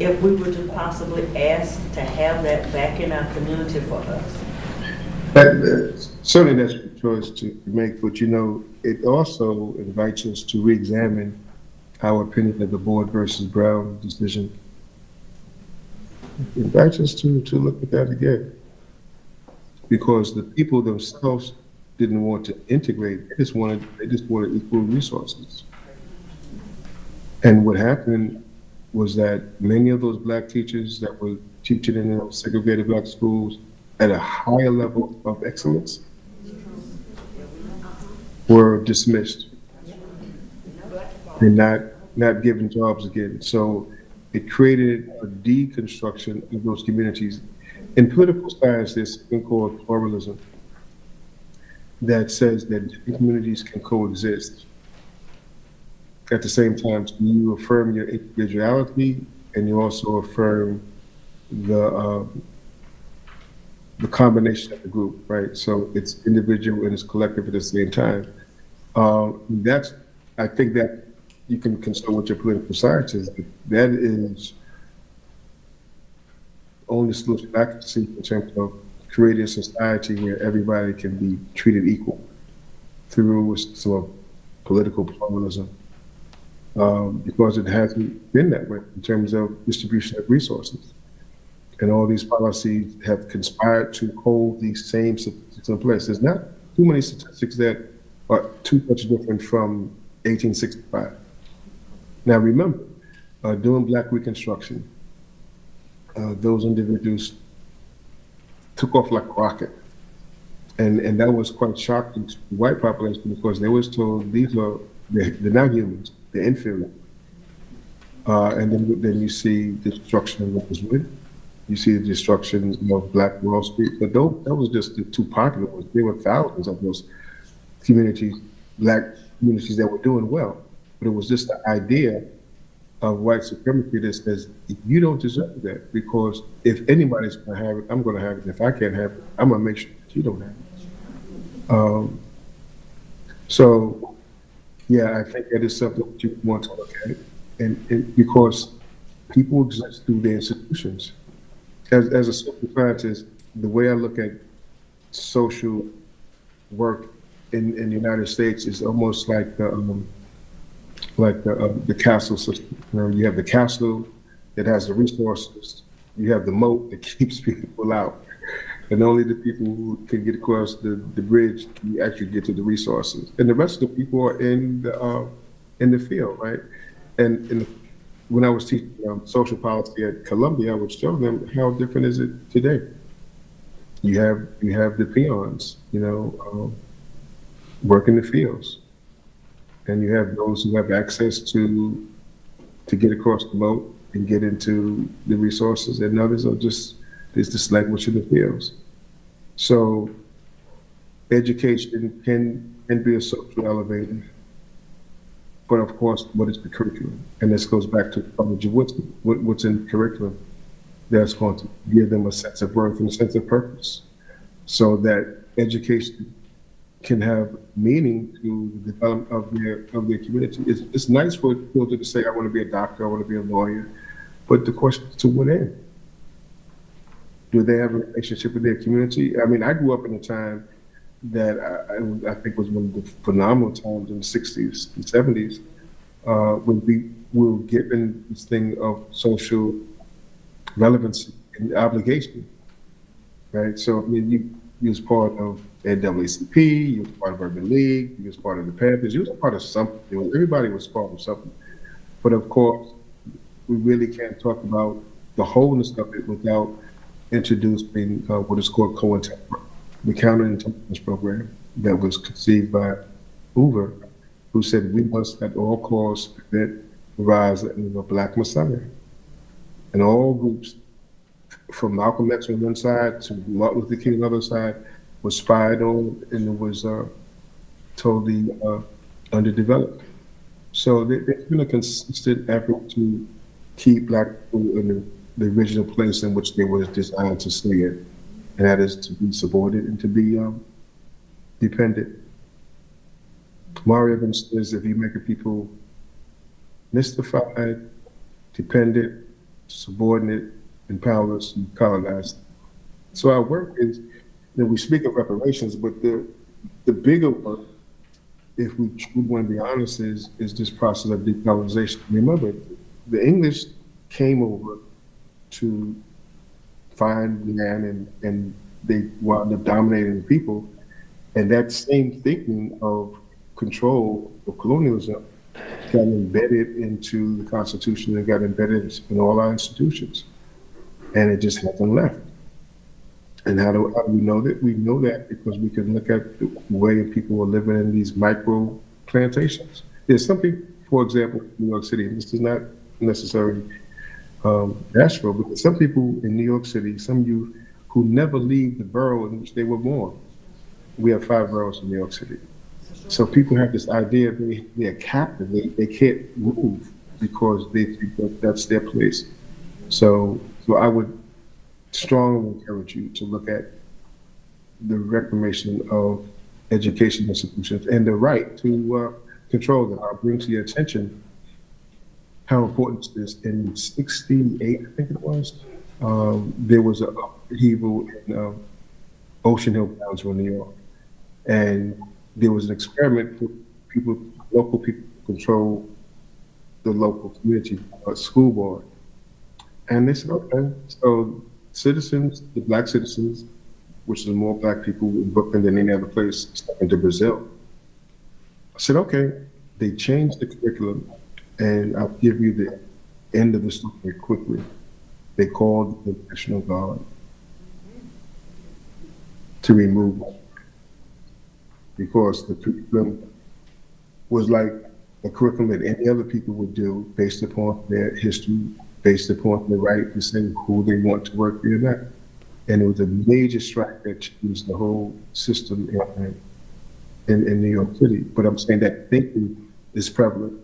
if we were to possibly ask to have that back in our community for us? Certainly that's a choice to make, but it also invites us to re-examine our opinion of the Board versus Brown decision. It invites us to look at that again, because the people themselves didn't want to integrate. They just wanted equal resources. And what happened was that many of those black teachers that were teaching in those segregated black schools at a higher level of excellence were dismissed and not given jobs again. So it created a deconstruction of those communities. In political science, there's something called pluralism that says that different communities can coexist. At the same time, you affirm your individuality and you also affirm the combination of the group, right? So it's individual and it's collective at the same time. I think that you can consult with your political scientists. That is only solution I can see in terms of creating a society where everybody can be treated equal through sort of political pluralism. Because it hasn't been that way in terms of distribution of resources. And all these policies have conspired to hold these same statistics in place. There's not too many statistics that are too much different from 1865. Now remember, during Black Reconstruction, those individuals took off like a rocket. And that was quite shocking to the white population, because they was told they're not humans, they're inferior. And then you see the destruction of Rosewood, you see the destruction of Black Wall Street, but that was just the 2 popular ones. There were thousands of those communities, Black communities that were doing well. But it was just the idea of white supremacy that says you don't deserve that, because if anybody's going to have it, I'm going to have it. If I can't have it, I'm going to make sure that you don't have it. So, yeah, I think that is something that you want to look at, and because people exist through their institutions. As a social scientist, the way I look at social work in the United States is almost like the castle system. You know, you have the castle that has the resources, you have the moat that keeps people out, and only the people who can get across the bridge can actually get to the resources, and the rest of the people are in the field, right? And when I was teaching social policy at Columbia, I would show them how different is it today. You have the peons, work in the fields, and you have those who have access to get across the moat and get into the resources, and others are just language in the fields. So education can be a social elevator, but of course, what is the curriculum? And this goes back to the college of wisdom. What's in the curriculum that's going to give them a sense of worth and a sense of purpose, so that education can have meaning to the development of their community. It's nice for children to say, I want to be a doctor, I want to be a lawyer, but the question is, to what end? Do they have a relationship with their community? I mean, I grew up in a time that I think was one of the phenomenal times in the 60s and 70s, when we were given this thing of social relevancy and obligation, right? So, I mean, you was part of NAACP, you was part of Urban League, you was part of the Panthers, you was part of something. Everybody was part of something. But of course, we really can't talk about the wholeness of it without introducing what is called COINTELPRO, the counterintelligence program that was conceived by Hoover, who said we must at all costs prevent the rise of a Black Messiah. And all groups, from Malcolm X on one side to Martin Luther King on the other side, was spied on, and it was totally underdeveloped. So there's been a consistent effort to keep Black people in the original place in which they were designed to stay in, and that is to be subordinate and to be dependent. Mario Evans says if you make a people mystified, dependent, subordinate, and powerless, you colonize them. So our work is, we speak of reparations, but the bigger work, if we truly want to be honest, is this process of decolonization. Remember, the English came over to find land, and they wound up dominating the people. And that same thinking of control of colonialism got embedded into the Constitution and got embedded in all our institutions. And it just hasn't left. And how do we know that? We know that because we can look at the way people are living in these micro plantations. There's something, for example, New York City, and this is not necessarily Nashville, but some people in New York City, some youth who never leave the borough in which they were born. We have 5 boroughs in New York City. So people have this idea they're captive, they can't move because they think that that's their place. So I would strongly encourage you to look at the reclamation of education institutions and the right to control them. I'll bring to your attention how important it is. In '68, I think it was, there was an upheaval in Ocean Hill, Brownsville, New York. And there was an experiment for local people to control the local community school board. And they said, okay, so citizens, the Black citizens, which is more Black people in Brooklyn than any other place, stepped into Brazil. I said, okay, they changed the curriculum, and I'll give you the end of the story quickly. They called the National Guard to remove them, because the curriculum was like a curriculum that any other people would do based upon their history, based upon the right to say who they want to work there or not. And it was a major strike that changed the whole system in New York City. But I'm saying that thinking is prevalent.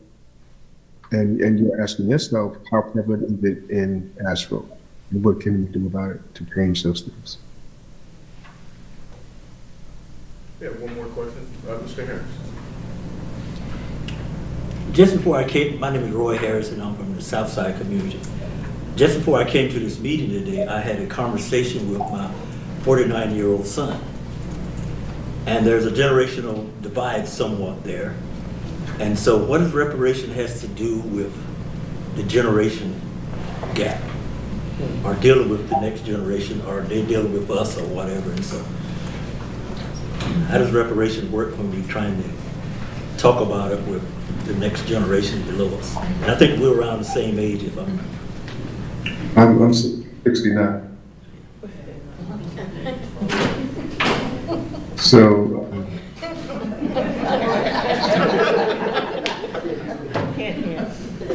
And you're asking yourself, how prevalent is it in Asheville? And what can we do about it to change those things? Yeah, one more question, Mr. Harris. Just before I came, my name is Roy Harrison, I'm from the South Side community. Just before I came to this meeting today, I had a conversation with my 49-year-old son. And there's a generational divide somewhat there. And so what does reparation has to do with the generation gap? Or dealing with the next generation, or they dealing with us or whatever, and so. How does reparation work when we're trying to talk about it with the next generation below us? And I think we're around the same age, if I'm 69. So,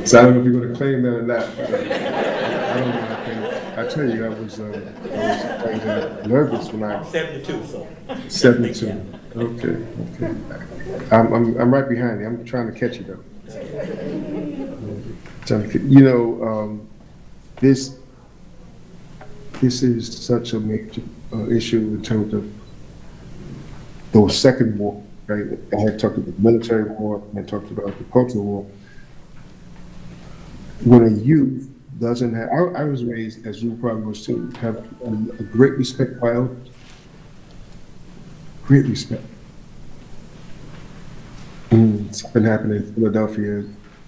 so I don't know if you're going to claim that or not. But, I don't know. I tell you, I was nervous when I. 72, so. 72. Okay. I'm right behind you. I'm trying to catch you though. You know, this is such a major issue in terms of the second war, right? I had talked about the military war, and talked about the cultural war. When a youth doesn't have, I was raised, as you probably was too, have a great respect for elders. Great respect. Something happened in Philadelphia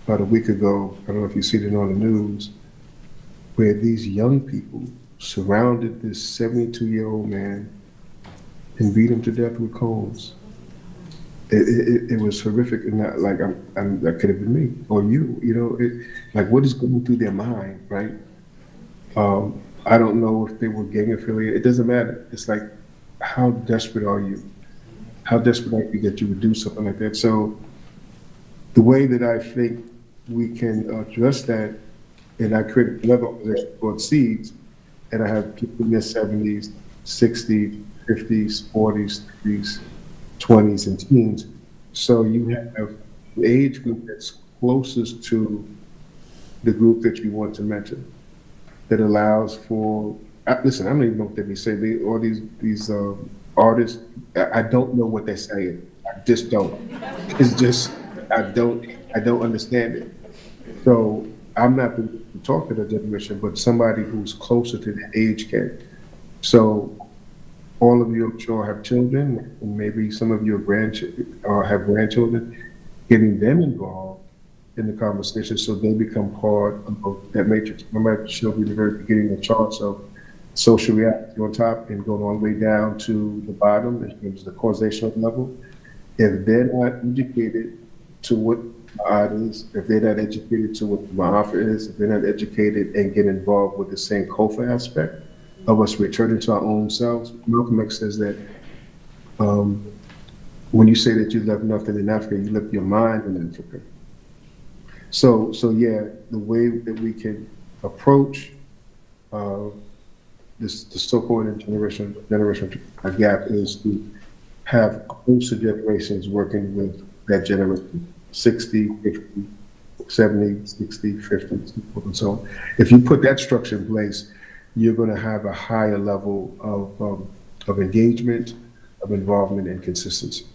about a week ago. I don't know if you've seen it on the news, where these young people surrounded this 72-year-old man and beat him to death with cones. It was horrific, and that could have been me or you. You know, like what is going through their mind, right? I don't know if they were gang affiliated. It doesn't matter. It's like, how desperate are you? How desperate are you that you would do something like that? So, the way that I think we can address that, and I created another organization called Seeds, and I have people in their 70s, 60s, 50s, 40s, 30s, 20s, and teens. So you have the age group that's closest to the group that you want to mentor, that allows for, listen, I don't even know what they say, all these artists, I don't know what they're saying. I just don't. It's just, I don't understand it. So I'm not to talk to the generation, but somebody who's closer to the age can. So all of you, I'm sure, have children, and maybe some of you have grandchildren, getting them involved in the conversation so they become part of that matrix. Remember, I showed you at the very beginning the charts of social reality on top and going all the way down to the bottom in terms of the causational level. If they're not educated to what art is, if they're not educated to what the Ma'afa is, if they're not educated and get involved with the same Kofa aspect of us returning to our own selves, Malcolm X says that when you say that you left nothing in Africa, you left your mind in Africa. So yeah, the way that we can approach the so-called generational gap is to have closer generations working with that generation, 60, 50, 70, 60, 50, and so on. If you put that structure in place, you're going to have a higher level of engagement, of involvement, and consistency.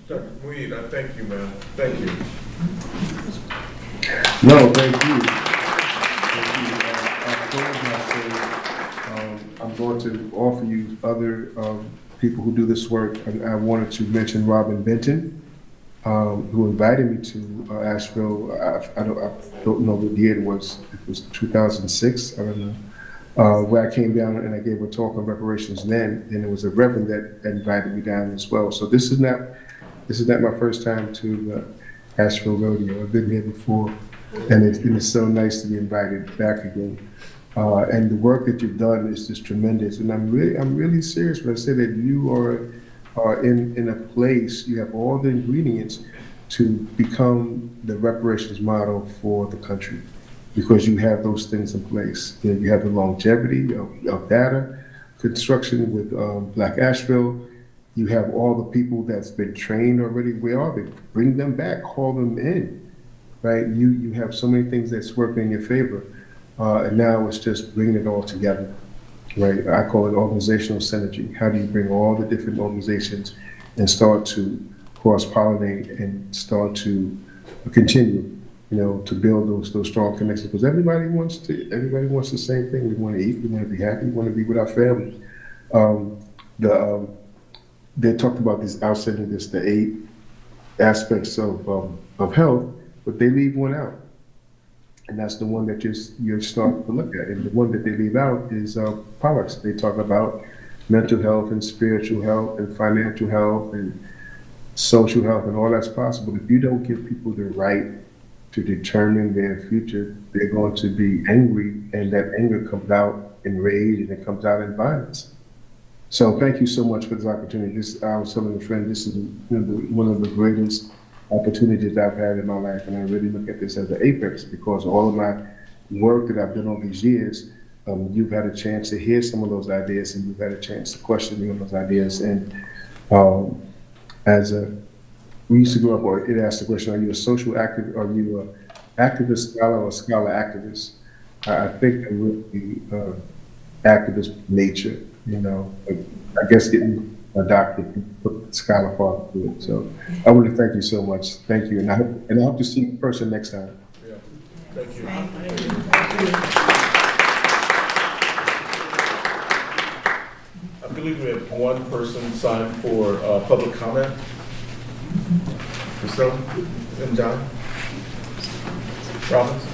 Dr. Mueed, I thank you, man. Thank you. No, thank you. I'm going to offer you other people who do this work. I wanted to mention Robin Benton, who invited me to Asheville. I don't know what year it was. It was 2006. I don't know. Where I came down and I gave a talk on reparations then, and it was a reverend that invited me down as well. So this is not my first time to Asheville Rodeo. I've been here before, and it's so nice to be invited back again. And the work that you've done is just tremendous. And I'm really serious when I say that you are in a place, you have all the ingredients to become the reparations model for the country, because you have those things in place. You have the longevity of data, construction with Black Asheville. You have all the people that's been trained already. Where are they? Bring them back, call them in. right? You have so many things that's working in your favor, and now it's just bringing it all together, right? I call it organizational synergy. How do you bring all the different organizations and start to cross-pollinate and start to continue, to build those strong connections? Because everybody wants the same thing. We want to eat, we want to be happy, we want to be with our family. They talked about this outsetting the 8 aspects of health, but they leave one out. And that's the one that you're starting to look at. And the one that they leave out is products. They talk about mental health and spiritual health and financial health and social health, and all that's possible. If you don't give people the right to determine their future, they're going to be angry, and that anger comes out in rage and it comes out in violence. So thank you so much for this opportunity. I was telling a friend, this is one of the greatest opportunities I've had in my life, and I really look at this as an apex because all of my work that I've done over these years, you've had a chance to hear some of those ideas, and you've had a chance to question me on those ideas. And we used to grow up, or it asked the question, are you a social activist, are you an activist scholar or a scholar activist? I think I'm really activist nature, I guess getting a doctorate put the scholar part to it. So I want to thank you so much. Thank you. And I hope to see you in person next time. Yeah. Thank you. I believe we have one person signed for public comment. Priscilla and John Robinson.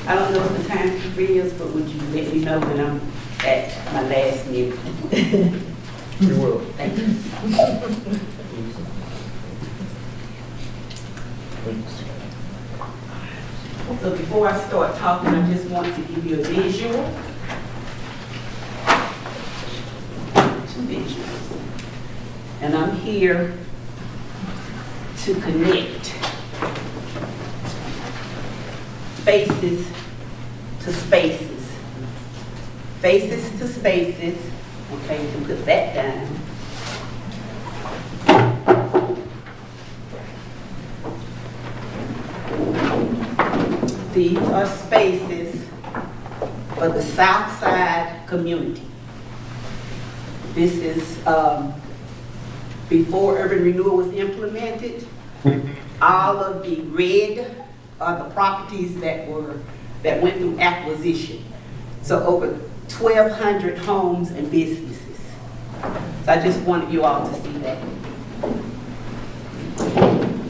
I don't know what the time is, but would you let me know when I'm at my last meeting? You will. Thank you. So before I start talking, I just want to give you a visual. 2 visuals. And I'm here to connect faces to spaces. Faces to spaces. Okay, you can put that down. These are spaces for the South Side community. This is before urban renewal was implemented. All of the red are the properties that went through acquisition. So over 1,200 homes and businesses. So I just wanted you all to see that.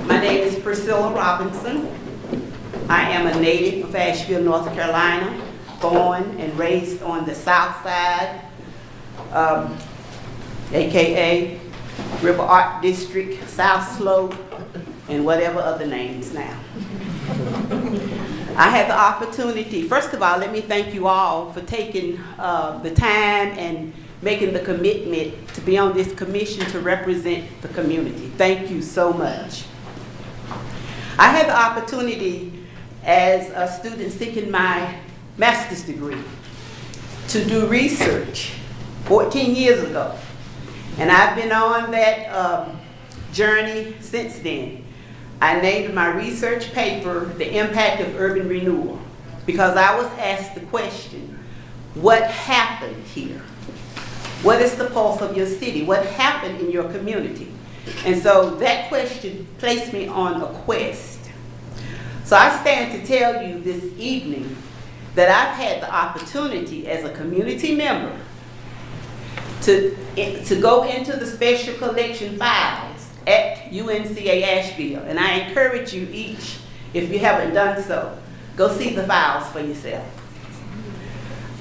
My name is Priscilla Robinson. I am a native of Asheville, North Carolina, born and raised on the South Side, AKA River Art District, South Slope, and whatever other names now. I had the opportunity, first of all, let me thank you all for taking the time and making the commitment to be on this commission to represent the community. Thank you so much. I had the opportunity as a student seeking my master's degree to do research 14 years ago. And I've been on that journey since then. I named my research paper, The Impact of Urban Renewal, because I was asked the question, what happened here? What is the pulse of your city? What happened in your community? And so that question placed me on a quest. So I stand to tell you this evening that I've had the opportunity as a community member to go into the special collection files at UNCA Asheville. And I encourage you each, if you haven't done so, go see the files for yourself.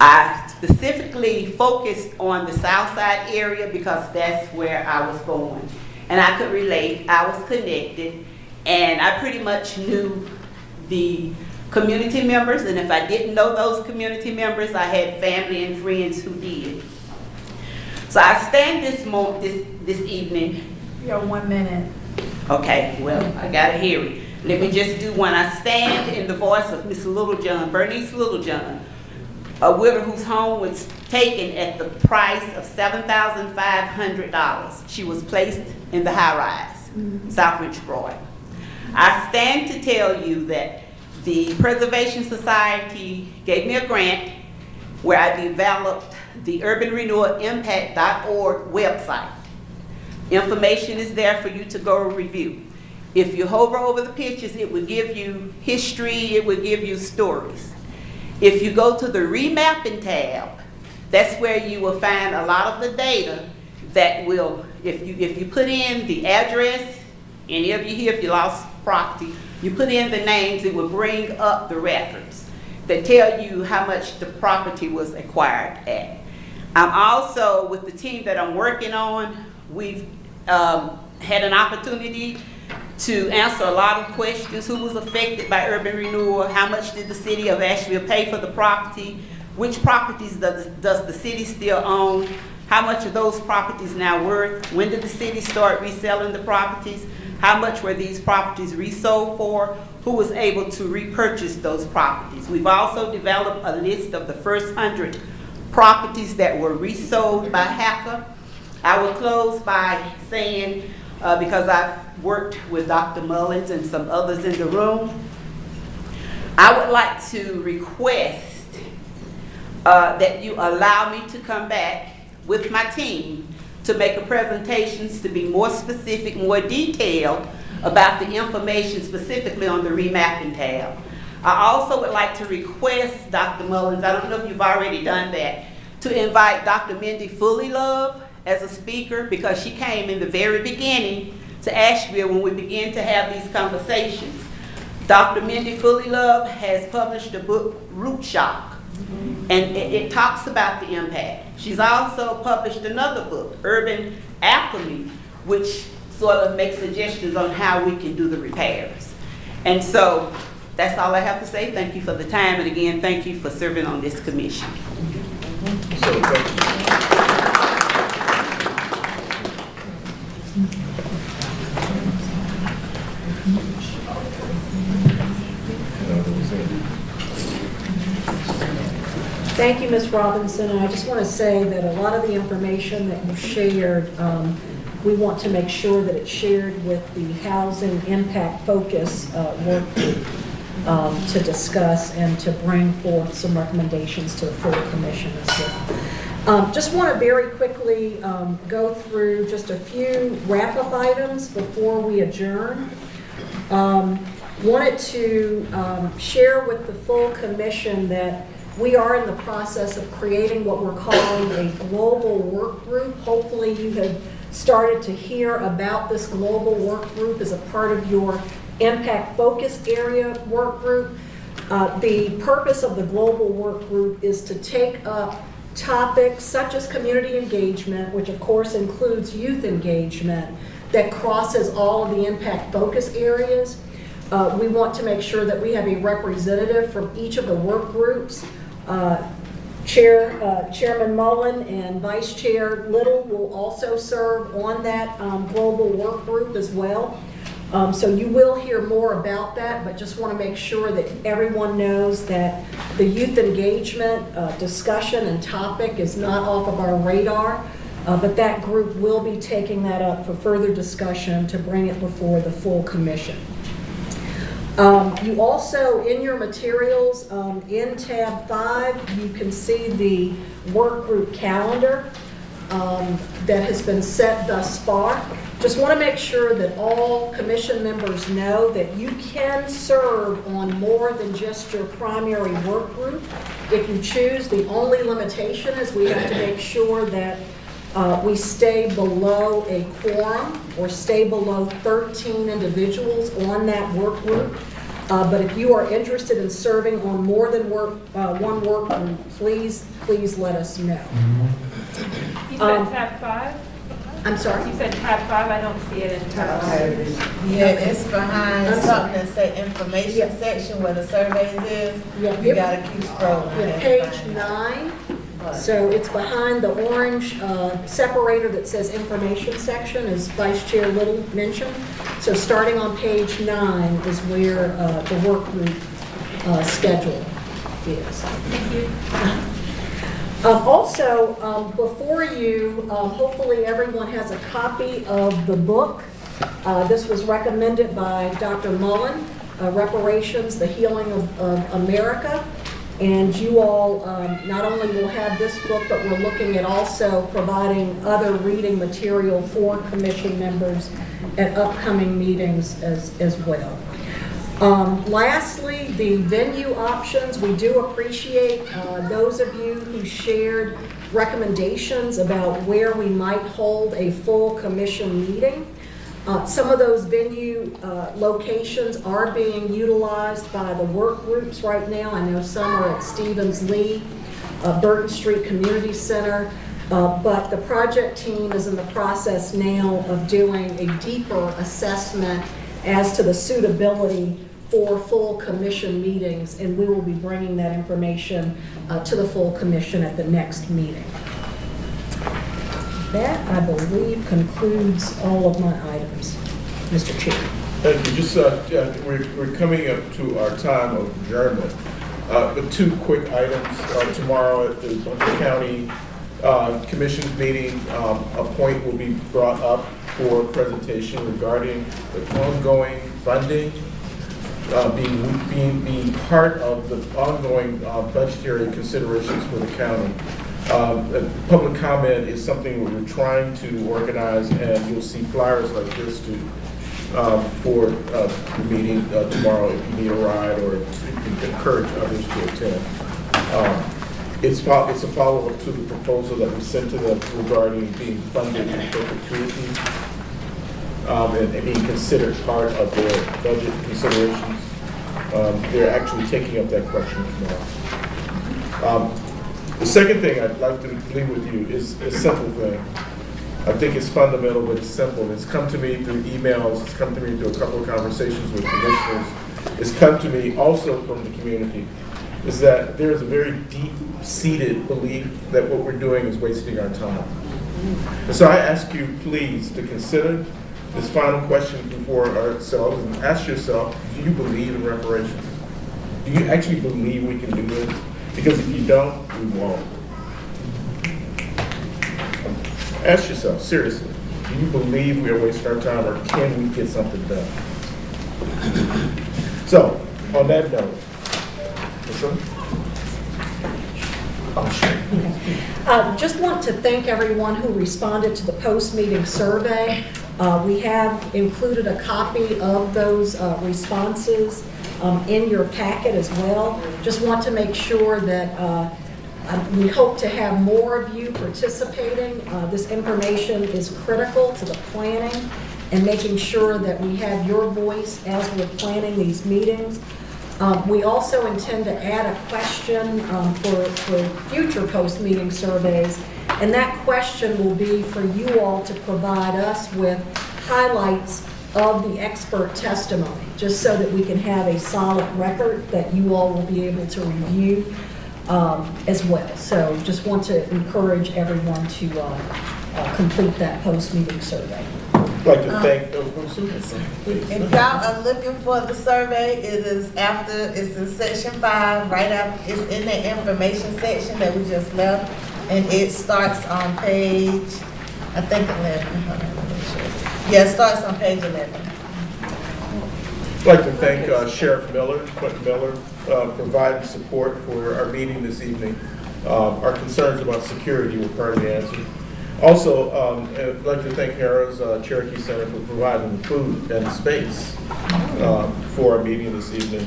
I specifically focused on the South Side area because that's where I was born. And I could relate, I was connected, and I pretty much knew the community members, and if I didn't know those community members, I had family and friends who did. So I stand this evening. You have 1 minute. Okay, well, I gotta hear it. Let me just do one. I stand in the voice of Miss Littlejohn, Bernice Littlejohn, a widow whose home was taken at the price of $7,500. She was placed in the high rise. Southridge Broad. I stand to tell you that the Preservation Society gave me a grant where I developed the urbanrenewalimpact.org website. Information is there for you to go review. If you hover over the pictures, it will give you history, it will give you stories. If you go to the remapping tab, that's where you will find a lot of the data that will, if you put in the address, any of you here, if you lost property, you put in the names, it will bring up the records that tell you how much the property was acquired at. I'm also, with the team that I'm working on, we've had an opportunity to answer a lot of questions. Who was affected by urban renewal? How much did the city of Asheville pay for the property? Which properties does the city still own? How much are those properties now worth? When did the city start reselling the properties? How much were these properties resold for? Who was able to repurchase those properties? We've also developed a list of the first 100 properties that were resold by hacker. I will close by saying, because I've worked with Dr. Mullins and some others in the room, I would like to request that you allow me to come back with my team to make a presentation to be more specific, more detailed about the information specifically on the remapping tab. I also would like to request Dr. Mullins, I don't know if you've already done that, to invite Dr. Mindy Fullylove as a speaker, because she came in the very beginning to Asheville when we began to have these conversations. Dr. Mindy Fullylove has published a book, Root Shock, and it talks about the impact. She's also published another book, Urban Alchemy, which sort of makes suggestions on how we can do the repairs. And so that's all I have to say. Thank you for the time, and again, thank you for serving on this commission. So, thank you. Thank you, Ms. Robinson, and I just want to say that a lot of the information that you shared, we want to make sure that it's shared with the Housing Impact Focus work group to discuss and to bring forth some recommendations to the full commission as well. Just want to very quickly go through just a few wrap-up items before we adjourn. Wanted to share with the full commission that we are in the process of creating what we're calling a global work group. Hopefully you have started to hear about this global work group as a part of your impact focus area work group. The purpose of the global work group is to take up topics such as community engagement, which of course includes youth engagement, that crosses all of the impact focus areas. We want to make sure that we have a representative from each of the work groups. Chairman Mullen and Vice Chair Little will also serve on that global work group as well. So you will hear more about that, but just want to make sure that everyone knows that the youth engagement discussion and topic is not off of our radar, but that group will be taking that up for further discussion to bring it before the full commission. You also, in your materials, in tab 5, you can see the work group calendar that has been set thus far. Just want to make sure that all commission members know that you can serve on more than just your primary work group. If you choose, the only limitation is we have to make sure that we stay below a quorum or stay below 13 individuals on that work group. But if you are interested in serving on more than one work group, please let us know. You said tab 5? I'm sorry? You said tab 5, I don't see it in tab 5. Yeah, it's behind something that say information section where the surveys is. Yeah. You gotta keep scrolling. Yeah, page 9. So it's behind the orange separator that says information section, as Vice Chair Little mentioned. So starting on page 9 is where the work group schedule is. Thank you. Also, before you, hopefully everyone has a copy of the book This was recommended by Dr. Mullen, Reparations, the Healing of America. And you all not only will have this book, but we're looking at also providing other reading material for commission members at upcoming meetings as well. Lastly, the venue options. We do appreciate those of you who shared recommendations about where we might hold a full commission meeting. Some of those venue locations are being utilized by the work groups right now. I know some are at Stevens Lee, Burton Street Community Center, but the project team is in the process now of doing a deeper assessment as to the suitability for full commission meetings, and we will be bringing that information to the full commission at the next meeting. That, I believe, concludes all of my items, Mr. Chair. Thank you. Just, we're coming up to our time of adjournment. The two quick items, tomorrow at the county commission's meeting, a point will be brought up for presentation regarding the ongoing funding, being part of the ongoing budgetary considerations for the county. Public comment is something we're trying to organize, and you'll see flyers like this for the meeting tomorrow if you need a ride, or you can encourage others to attend. It's a follow-up to the proposal that we sent to them regarding being funded in perpetuity and being considered part of their budget considerations. They're actually taking up that question tomorrow. The second thing I'd like to leave with you is a simple thing. I think it's fundamental, but it's simple. It's come to me through emails. It's come to me through a couple of conversations with commissioners. It's come to me also from the community, is that there's a very deep-seated belief that what we're doing is wasting our time. And so I ask you, please, to consider this final question before ourselves and ask yourself, do you believe in reparations? Do you actually believe we can do this? Because if you don't, we won't. Ask yourself, seriously, do you believe we are wasting our time, or can we get something done? So, on that note, Just want to thank everyone who responded to the post-meeting survey. We have included a copy of those responses in your packet as well. Just want to make sure that we hope to have more of you participating. This information is critical to the planning and making sure that we have your voice as we're planning these meetings. We also intend to add a question for future post-meeting surveys, and that question will be for you all to provide us with highlights of the expert testimony, just so that we can have a solid record that you all will be able to review as well. So just want to encourage everyone to complete that post-meeting survey. I'd like to thank if y'all are looking for the survey, it is it's in section 5, right after, it's in the information section that we just left, and it starts on page, I think 11. Hold on, let me make sure. Yeah, it starts on page 11. I'd like to thank Sheriff Miller, Quentin Miller, providing support for our meeting this evening. Our concerns about security were partly answered. Also, I'd like to thank Harrah's Cherokee Center for providing the food and the space for our meeting this evening.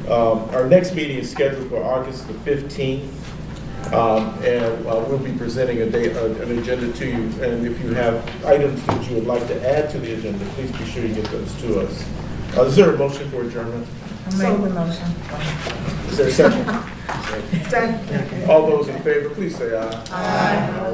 Our next meeting is scheduled for August the 15th, and we'll be presenting an agenda to you. And if you have items that you would like to add to the agenda, please be sure you get those to us. Is there a motion for adjournment? I make the motion. Is there a second? Second. All those in favor, please say aye. Aye.